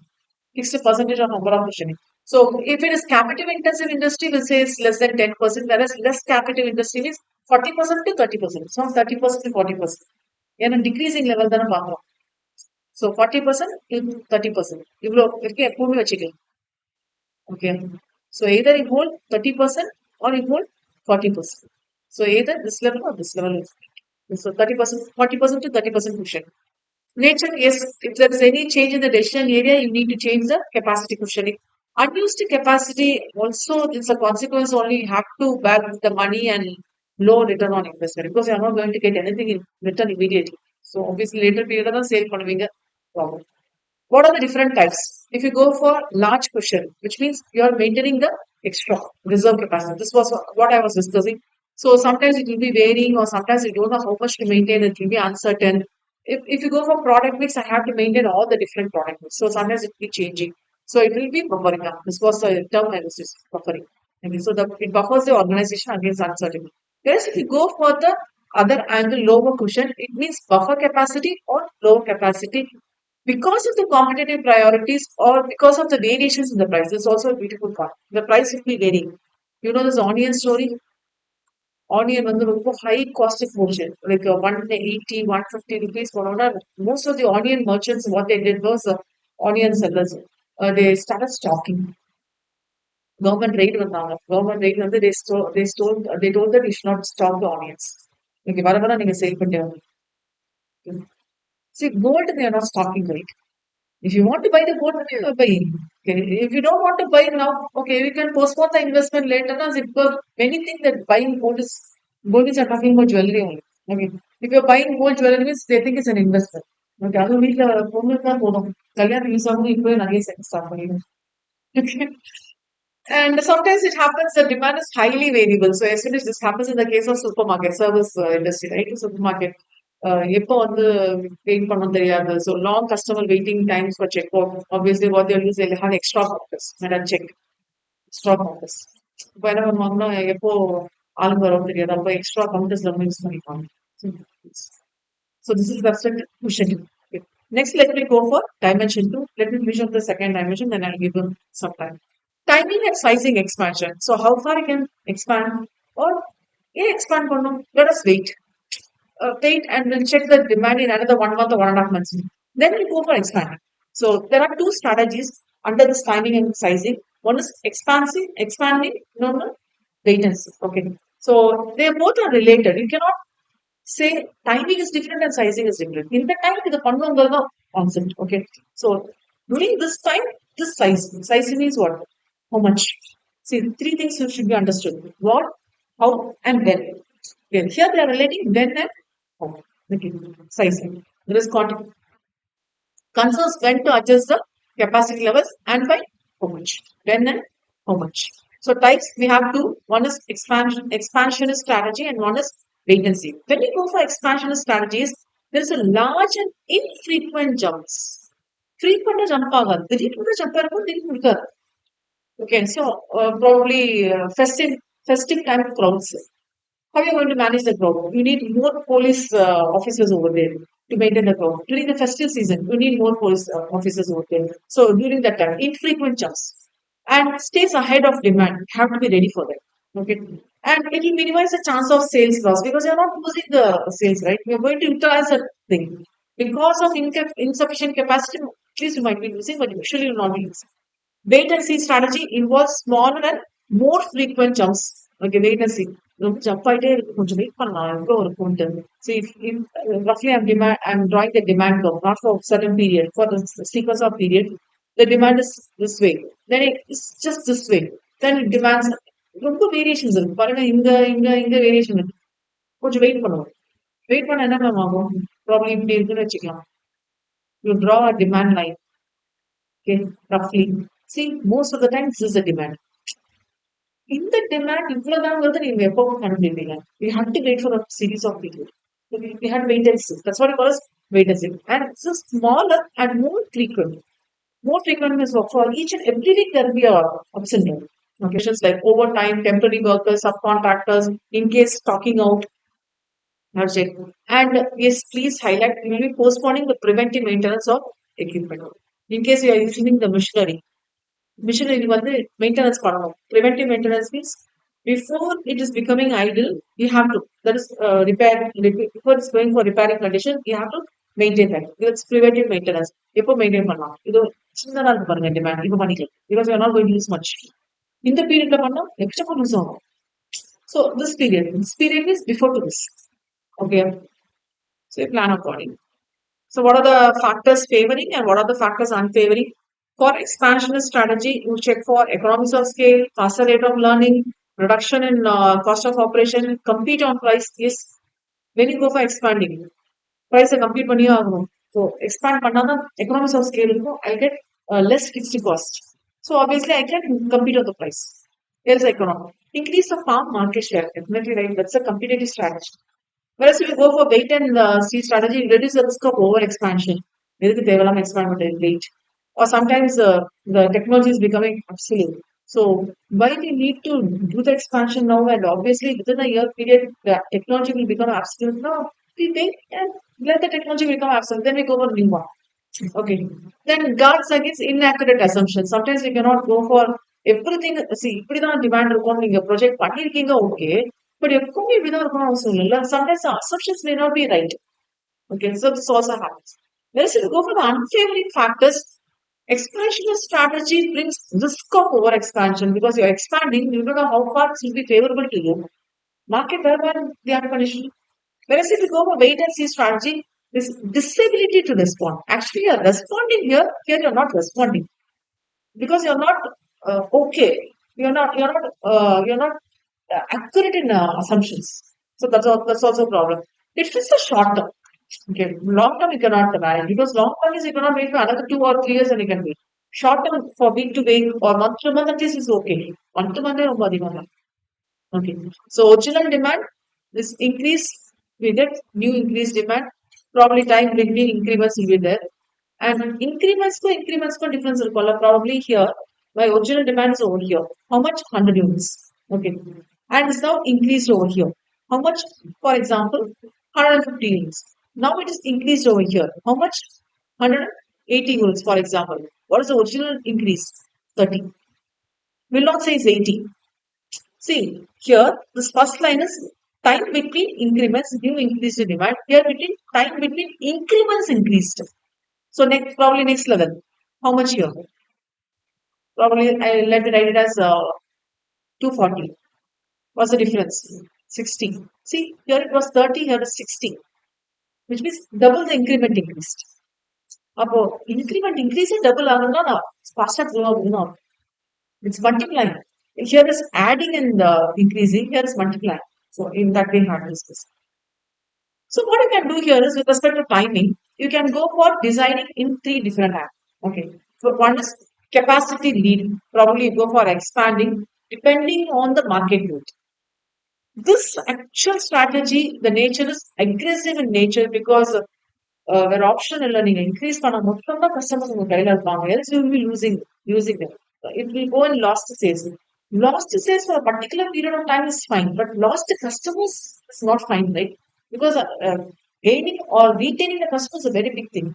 [SPEAKER 1] fixed percentage of number of cushioning. So if it is capital intensive industry, we'll say it's less than 10%, whereas less capital industry means 40% to 30%. So 30% to 40%. And a decreasing level than a buffer. So 40% to 30%. Okay. So either you hold 30% or you hold 40%. So either this level or this level is. So 30%, 40% to 30% cushion. Nature, yes, if there is any change in the decision area, you need to change the capacity cushioning. Unused capacity also is a consequence only you have to bear the money and low return on investment because you are not going to get anything in return immediately. So obviously later period of sale பண்ணுவீங்க problem. What are the different types? If you go for large cushion, which means you are maintaining the extra reserve capacity. This was what I was discussing. So sometimes it will be varying, or sometimes you don't know how much to maintain. It will be uncertain. If you go for product mix, I have to maintain all the different product mix. So sometimes it will be changing. So it will be buffering up. This was the term I was just buffering. Okay, so it buffers the organization against uncertainty. Whereas if you go for the other angle, lower cushion, it means buffer capacity or low capacity because of the competitive priorities or because of the variations in the price. This is also a beautiful part. The price will be varying. You know this onion story? Onion வந்து ரொம்ப high cost portion, like 180, 150 rupees per order. Most of the onion merchants, what they did was onion sellers, they started stocking. Government raid வந்தாங்க. Government raid வந்து they told that you should not stock the onions. Okay, வர வர நீங்க sale பண்ணிட்டே வாங்க. See, gold they are not stocking, right? If you want to buy the gold, you are buying. Okay. If you don't want to buy now, okay, we can postpone the investment later. As because many think that buying gold is talking about jewelry only. Okay. If you're buying gold jewelry means they think it's an investment. Okay. அது வீட்ல பொண்ணுக்கு தான் போதும். கல்யாணம் use ஆகும் இப்பவே நிறைய set start பண்ணிடும். Okay. And sometimes it happens the demand is highly variable. So especially this happens in the case of supermarket service industry, right? Supermarket. எப்போ வந்து வெயிட் பண்ண தெரியாது so long customer waiting times for check out obviously what there use they'll have extra counters madam check extra counters இப்போ என்ன பண்ணுவாங்கன்னா எப்போ ஆளுங்க வரும் தெரியாது அப்போ எக்ஸ்ட்ரா கவுண்டர்ஸ் நம்ம யூஸ் பண்ணிப்பாங்க so this is restrict cushioning next let me go for dimension 2 let me finish up the second dimension then I'll give you some time timing and sizing expansion so how far you can expand or expand பண்ணணும் let us wait and we'll check the demand in another 1 month or 1.5 months. Then we'll go for expanding. So there are two strategies under this timing and sizing. One is expanding, no, wait and see. Okay. So they both are related. You cannot say timing is different and sizing is different. In the time, the pannu concept. Okay. So during this time, this sizing is what? How much? See, three things should be understood. What, how, and when. Okay. Here they are relating when and how. Okay. Size. There is quantity. Concerns when to adjust the capacity levels and by how much. When and how much. So types we have two. One is expansionist strategy and one is wait and see. When you go for expansionist strategies, there is a large and infrequent jumps. Frequent jump ஆகாது திடீர்னு jump இருக்கும் திடீர்னு இருக்காது. Okay, so probably festive time crowds. How are you going to manage the crowd? You need more police officers over there to maintain the crowd. During the festive season, you need more police officers over there. So during that time, infrequent jumps and stays ahead of demand. You have to be ready for that. Okay. And it will minimize the chance of sales loss because you're not losing the sales, right? You're going to utilize that thing. Because of insufficient capacity, at least you might be losing, but usually you'll not be losing. Wait and see strategy involves smaller and more frequent jumps. Okay, wait and see. ரொம்ப jump ஆயிட்டே இருக்கு கொஞ்சம் wait பண்ணலாம் எவ்வளோ இருக்கும்ட்டு so if roughly I'm drawing the demand curve not for certain period for the sequence of period the demand is this way then it's just this way then it demands ரொம்ப variations இருக்கு பாருங்க இங்க இங்க இங்க variation இருக்கு கொஞ்சம் wait பண்ணுவோம் wait பண்ண என்ன மேம் ஆகும் ப்ராப்ளம் இப்படி இருக்குன்னு வச்சுக்கலாம் you draw a demand line okay roughly see most of the time this is a demand இந்த demand இவ்வளவுதாங்கிறது நீங்க எப்பவும் கண்டுபிடிப்பீங்க. We have to wait for a series of periods. So we had wait and see. That's what it calls wait and see. And it's a smaller and more frequent. More frequent is for each and every week there will be a ups and downs. Occasions like overtime, temporary workers, subcontractors, in case stocking out. That's it. And yes, please highlight we will be postponing the preventive maintenance of equipment. In case you are using the machinery, machinery வந்து maintenance பண்ணணும் preventive maintenance means before it is becoming idle you have to that is before it's going for repairing condition you have to maintain that it's preventive maintenance எப்போ maintain பண்ணலாம் இது சின்னதா இருக்கு பாருங்க demand இப்போ பண்ணிக்கலாம் because you are not going to use much இந்த பீரியட்ல பண்ணா எக்ஸ்ட்ரா யூஸ் ஆகும் so this period is before to this okay so you plan accordingly. So, what are the factors favoring and what are the factors unfavoring? For expansionist strategy, you check for economies of scale, faster rate of learning, reduction in cost of operation, compete on price. Yes, when you go for expanding, price compete பண்ணியே ஆகணும். So, expand பண்ணாதான் economies of scale இருக்கும். I get less fixed cost. So, obviously, I can compete on the price. Here's economy. Increase the farm market share. Definitely, right? That's a competitive strategy. Whereas if you go for wait and see strategy, it reduces the risk of over expansion. எதுக்கு தேவையில்லாம expand பண்றது wait. Or sometimes the technology is becoming obsolete. So why we need to do the expansion now and obviously within a year period the technology will become absolute. No, we wait and let the technology become absolute. Then we go for new one. Okay. Then guards against inaccurate assumptions. Sometimes we cannot go for everything. See, இப்படிதான் demand இருக்கும் நீங்க project பண்ணிருக்கீங்க okay but எப்பவுமே இப்படிதான் இருக்கணும் அவசியம் இல்லை sometimes the assumptions may not be right okay so this also happens whereas if you go for the unfavoring factors expansion strategy brings risk of over expansion because you're expanding you don't know how far it will be favorable to you market where they are condition whereas if you go for wait and see strategy this disability to respond actually you're responding here you're not responding because you're not okay you're not accurate in assumptions so that's also a problem it fits the short term okay long term you cannot manage because long term is you cannot wait for another 2 or 3 years and you can wait short term for week to week or month to month at least is okay month to month ரொம்ப அதிகம் தான். Okay. So original demand is increase, we get new increased demand. Probably time between increments will be there. And increments for difference will follow. Probably here, my original demand is over here. How much? 100 units. Okay. And it's now increased over here. How much? For example, 150 units. Now it is increased over here. How much? 180 units, for example. What is the original increase? 30. Will not say it's 80. See, here, this first line is time between increments, new increased demand. Here, between time between increments increased. So, next, probably next level. How much here? Probably, I let me write it as 240. What's the difference? 60. See, here it was 30, here is 60. Which means double the increment increased. அப்போ increment increase double ஆகுதுன்னா fast grow ஆகுதுன்னா it's multiplying. Here is adding and increasing, here is multiplying. So in that way, how to discuss. So what you can do here is with respect to timing, you can go for designing in three different apps. Okay. So one is capacity lead. Probably you go for expanding depending on the market growth. This actual strategy, the nature is aggressive in nature because வேற option இல்லை நீங்க increase பண்ண மட்டும் தான் customers உங்க கையில இருப்பாங்க else you will be losing them. It will go in lost sales for a particular period of time is fine, but lost customers is not fine, right? Because gaining or retaining the customer is a very big thing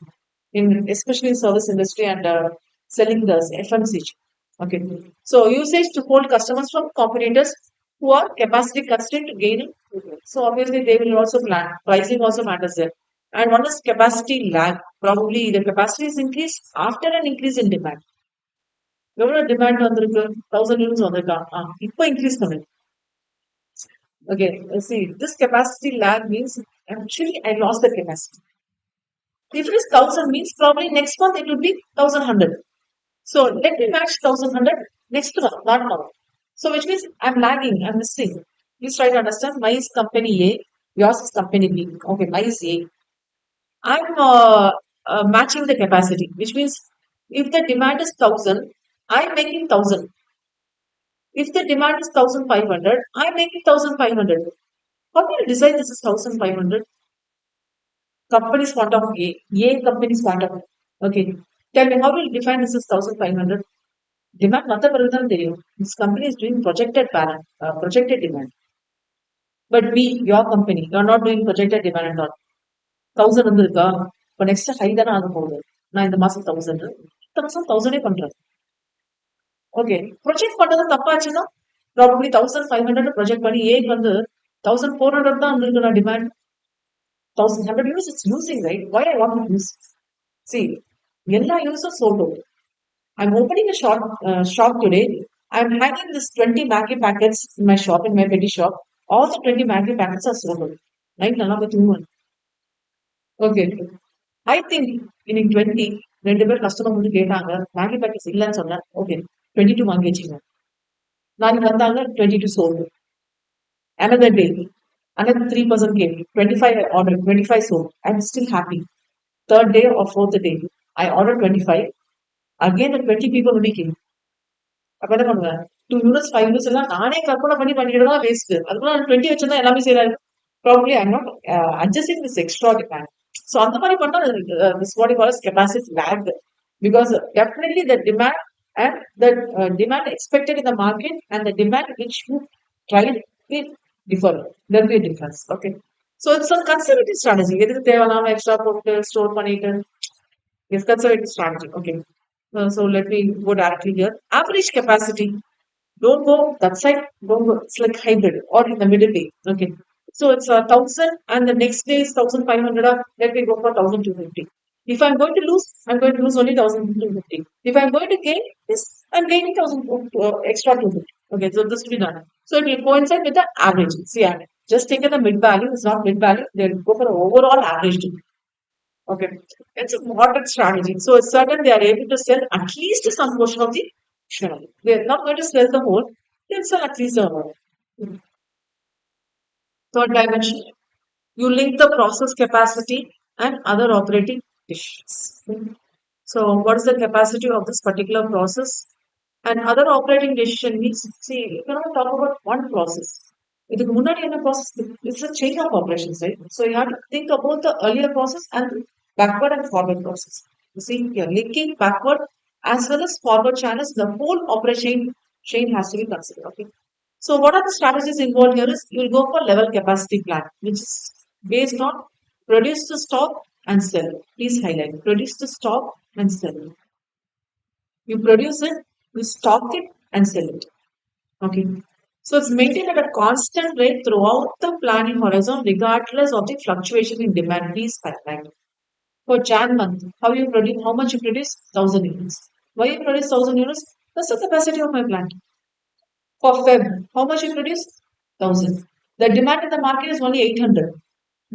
[SPEAKER 1] in especially in service industry and selling the FMCG. Okay, so usage to hold customers from competitors who are capacity constrained to gaining. So obviously they will also plan. Pricing also matters there. And one is capacity lag. Probably the capacity is increased after an increase in demand. எவ்வளவு demand வந்திருக்கு 1000 units வந்திருக்கா இப்போ increase பண்ணுங்க. Okay, see, this capacity lag means actually I lost the capacity. If it is 1000 means probably next month it will be 1100. So let me match 1100 next month, not now. So which means I'm lagging, I'm missing. Please try to understand. My is company A, yours is company B. Okay, my is A. I'm matching the capacity, which means if the demand is 1000, I'm making 1000. If the demand is 1500, I'm making 1500. How do you decide this is 1500? Company's point of A company's point of. Okay. Tell me, how will you define this as 1500? Demand மத்த பிறகு தான் தெரியும். This company is doing projected demand. But we, your company, you're not doing projected demand at all. 1000 வந்திருக்கா இப்போ next high தானே ஆக போகுது. நான் இந்த மாசம் 1000 இந்த மாசம் 1000 பண்றேன். ஓகே, ப்ரொஜெக்ட் பண்றது தப்பாச்சுன்னா ப்ராபப்ளி 1500 ப்ரொஜெக்ட் பண்ணி ஏக்கு வந்து 1400 தான் வந்திருக்கு நான் demand. 1100 units it's losing, right? Why I want to use? See, எல்லா யூனிட்ஸும் sold out. I'm opening a shop today. I'm hanging this 20 Maggi packets in my shop, in my petty shop. All the 20 Maggi packets are sold out. Right? None of the two one. Okay. I think in 20, ரெண்டு பேர் customer வந்து கேட்டாங்க Maggi packets இல்லைன்னு சொன்னேன். Okay 22 வாங்கி வச்சுங்க. நாளைக்கு வந்தாங்க 22 sold. Another day, another 3% came. 25 I ordered, 25 sold. I'm still happy. Third day or fourth day, I ordered 25. Again, the 20 people only came. அப்ப என்ன பண்ணுவேன் 2 யூனிட்ஸ் 5 யூனிட்ஸ் எல்லாம் நானே கற்பனை பண்ணிட்டு தான் வேஸ்ட். அதுக்குள்ள 20 வச்சிருந்தா எல்லாமே செய்யறாரு. Probably I'm not adjusting this extra demand. So அந்த மாதிரி பண்ணா this what you call as capacity lag, because definitely the demand and the demand expected in the market and the demand which you tried will differ. There will be a difference. Okay. So it's a conservative strategy. எதுக்கு தேவையில்லாம extra போட்டு store பண்ணிட்டு it's conservative strategy. Okay. So let me go directly here. Average capacity. Don't go that side. Don't go. It's like hybrid or in the middle way. Okay. So it's 1000 and the next day is 1500. Let me go for 1250. If I'm going to lose, I'm going to lose only 1250. If I'm going to gain, yes, I'm gaining 1000 extra 250. Okay, so this will be done. So it will coincide with the average. See, I just taken the mid value. It's not mid value. They'll go for the overall average. Okay, it's a moderate strategy. So it's certain they are able to sell at least some portion of the channel. They're not going to sell the whole. They'll sell at least the whole. Third dimension, you link the process capacity and other operating decisions. So what is the capacity of this particular process? And other operating decision means, see, you cannot talk about one process. இதுக்கு முன்னாடி என்ன process? It's a chain of operations, right? So you have to think about the earlier process and backward and forward process. You see, you're linking backward as well as forward channels. The whole operation chain has to be considered. Okay. So what are the strategies involved here is you will go for level capacity plan, which is based on produce to stock and sell. Please highlight produce to stock and sell. You produce it, you stock it and sell it. Okay. So it's maintained at a constant rate throughout the planning horizon, regardless of the fluctuation in demand. Please highlight. For Jan month, how much you produce? 1000 units. Why you produce 1000 units? That's the capacity of my plant. For Feb, how much you produce? 1000. The demand in the market is only 800.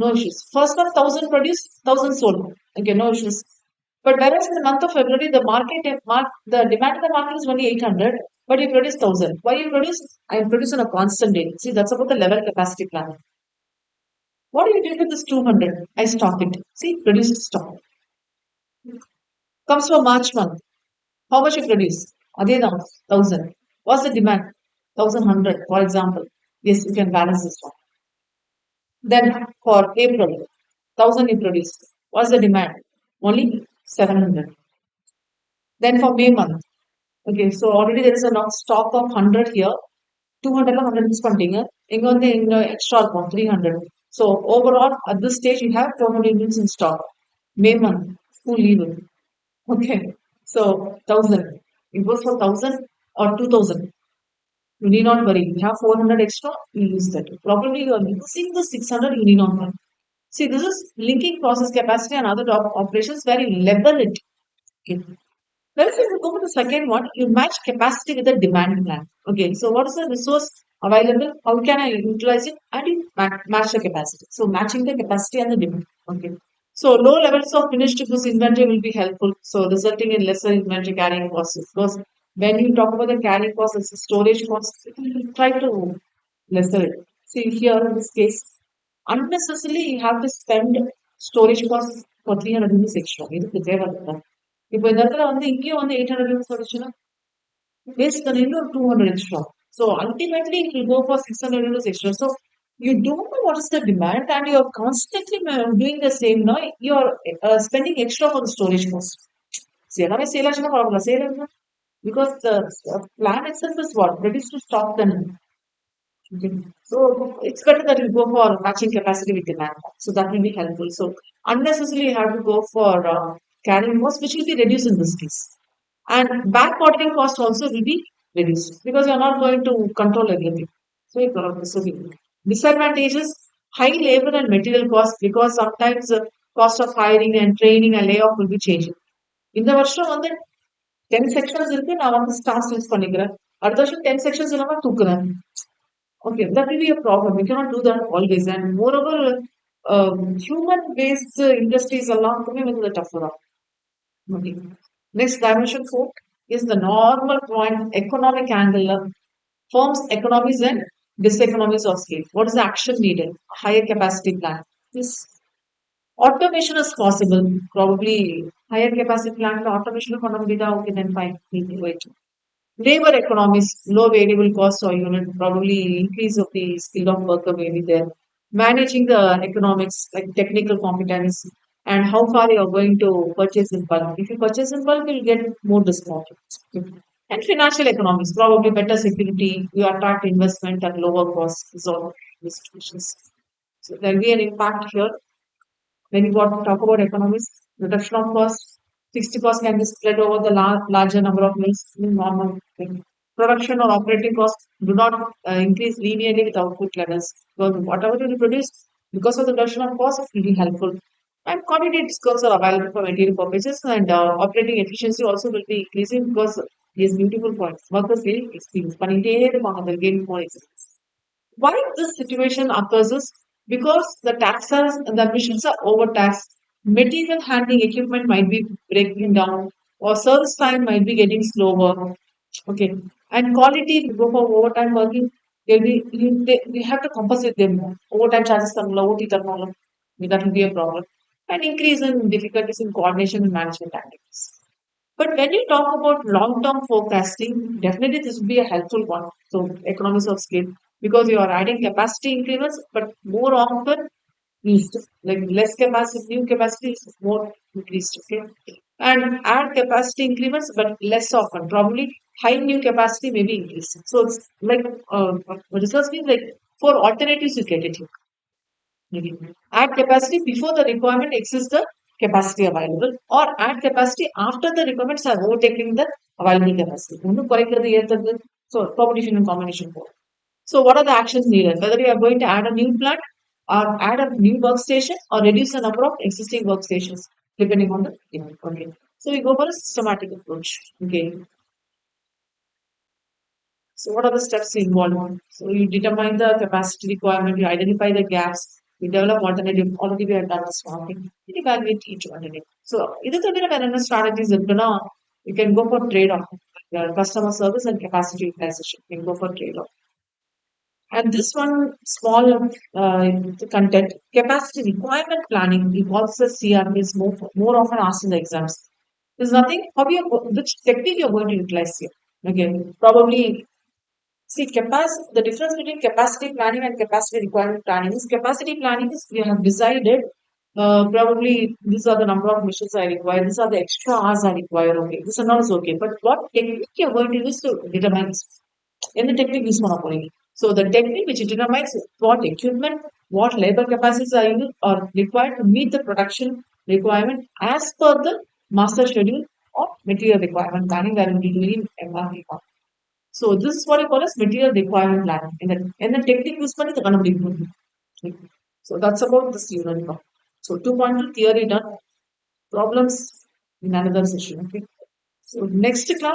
[SPEAKER 1] No issues. First month 1000 produced, 1000 sold. Okay, no issues. But whereas in the month of February, the demand in the market is only 800. But you produce 1,000. Why you produce? I produce on a constant date. See, that's about the level capacity plan. What do you do with this 200? I stock it. See, produced stock. Comes for March month. How much you produce? Again, 1,000. What's the demand? 1,100, for example. Yes, you can balance this one. Then for April, 1,000 you produce. What's the demand? Only 700. Then for May month. Okay, so already there is a stock of 100 here. 200 100 is பண்ணுறீங்க இங்க வந்து இங்க extra இருக்கும் 300. So overall at this stage you have 400 units in stock. May month full leave. Okay, so 1,000. It goes for 1,000 or 2,000. You need not worry. You have 400 extra, you use that. Probably you are using the 600, you need not worry. See, this is linking process capacity and other operations where you level it. Okay. Let us go to the second one. You match capacity with the demand plan. Okay, so what is the resource available? How can I utilize it? And you match the capacity. So matching the capacity and the demand. Okay. So low levels of finished goods inventory will be helpful. So resulting in lesser inventory carrying costs. Because when you talk about the carrying costs, it's the storage costs. You try to lesser it. See here in this case, unnecessarily you have to spend storage costs for 300 rupees extra. இதுக்கு தேவையில்லை. இப்போ இந்த இடத்துல வந்து இங்கேயும் வந்து 800 units வந்துச்சுன்னா waste பண்ணிட்டு ஒரு 200 extra. So ultimately it will go for 600 euros extra. So you don't know what is the demand and you're constantly doing the same now. You're spending extra for the storage cost. See, எல்லாமே sale ஆச்சுன்னா பரவாயில்ல sale because the plan itself is what? Ready to stop them. Okay. So it's better that you go for matching capacity with demand. So that will be helpful. So unnecessarily you have to go for carrying cost, which will be reduced in this case. And back ordering cost also will be reduced because you're not going to control everything. So disadvantages, high labor and material cost because sometimes the cost of hiring and training and layoff will be changing. இந்த வருஷம் வந்து 10 sections இருக்கு நான் வந்து staff use பண்ணிக்கிறேன் அடுத்த வருஷம் 10 sections இல்லாம தூக்குறேன். Okay, that will be a problem. We cannot do that always. And moreover, human-based industries along with the tougher. Okay. Next dimension 4 is the normal point economic angle. Firms economies and diseconomies of scale. What is the action needed? Higher capacity plan. This automation is possible. Probably higher capacity plan automation okay, then fine. Wait. Labor economies, low variable cost or unit, probably increase of the skill of worker may be there. Managing the economics, like technical competence, and how far you are going to purchase in bulk. If you purchase in bulk, you'll get more discount. And financial economics, probably better security, you attract investment at lower cost. These are institutions. So there'll be an impact here when you talk about economics, reduction of cost, fixed cost can be spread over the larger number of mills in normal thing. Production or operating costs do not increase linearly with output levels. So whatever you produce, because of the reduction of cost, it will be helpful. And quantity discounts are available for material purposes, and operating efficiency also will be increasing because these beautiful points. Workers will experience, but they'll gain more experience. Why this situation occurs is because the taxes and the machines are overtaxed, material handling equipment might be breaking down, or service time might be getting slower. Okay, and quality if you go for overtime working, they have to compensate them more. Overtime charges are low, that will be a problem. And increase in difficulties in coordination and management activities. But when you talk about long-term forecasting, definitely this would be a helpful one. So economies of scale, because you are adding capacity increments, but more often used, like less capacity, new capacity is more increased. Okay, and add capacity increments, but less often. Probably high new capacity may be increased. So it's like research means like for alternatives you get it here. Maybe add capacity before the requirement exceeds the capacity available, or add capacity after the requirements are overtaking the available capacity. So competition and combination both. So what are the actions needed? Whether you are going to add a new plant or add a new workstation or reduce the number of existing workstations depending on the demand. Okay. So we go for a systematic approach. Okay. So what are the steps involved? So you determine the capacity requirement, you identify the gaps, you develop alternative, already we have done this one thing, you evaluate each alternative. So either the strategies you can go for trade-off. customer service and capacity utilization. You can go for trade-off. And this one small content, capacity requirement planning, we also CRP is more often asked in the exams. There's nothing, which technique you're going to utilize here. Again, probably see capacity. The difference between capacity planning and capacity requirement planning is capacity planning is we have decided probably these are the number of missions I require, these are the extra hours I require. Okay, this is not okay. But what technique you're going to use to determine this? In the technique is monopoly. So the technique which determines what equipment, what labor capacities are required to meet the production requirement as per the master schedule of material requirement planning that will be doing MRP. So this is what you call as material requirement planning. In the technique use பண்ணி the கண்டுபிடிக்க முடியும். So that's about this unit now. So 2.2 theory done. Problems in another session. Okay. So next class.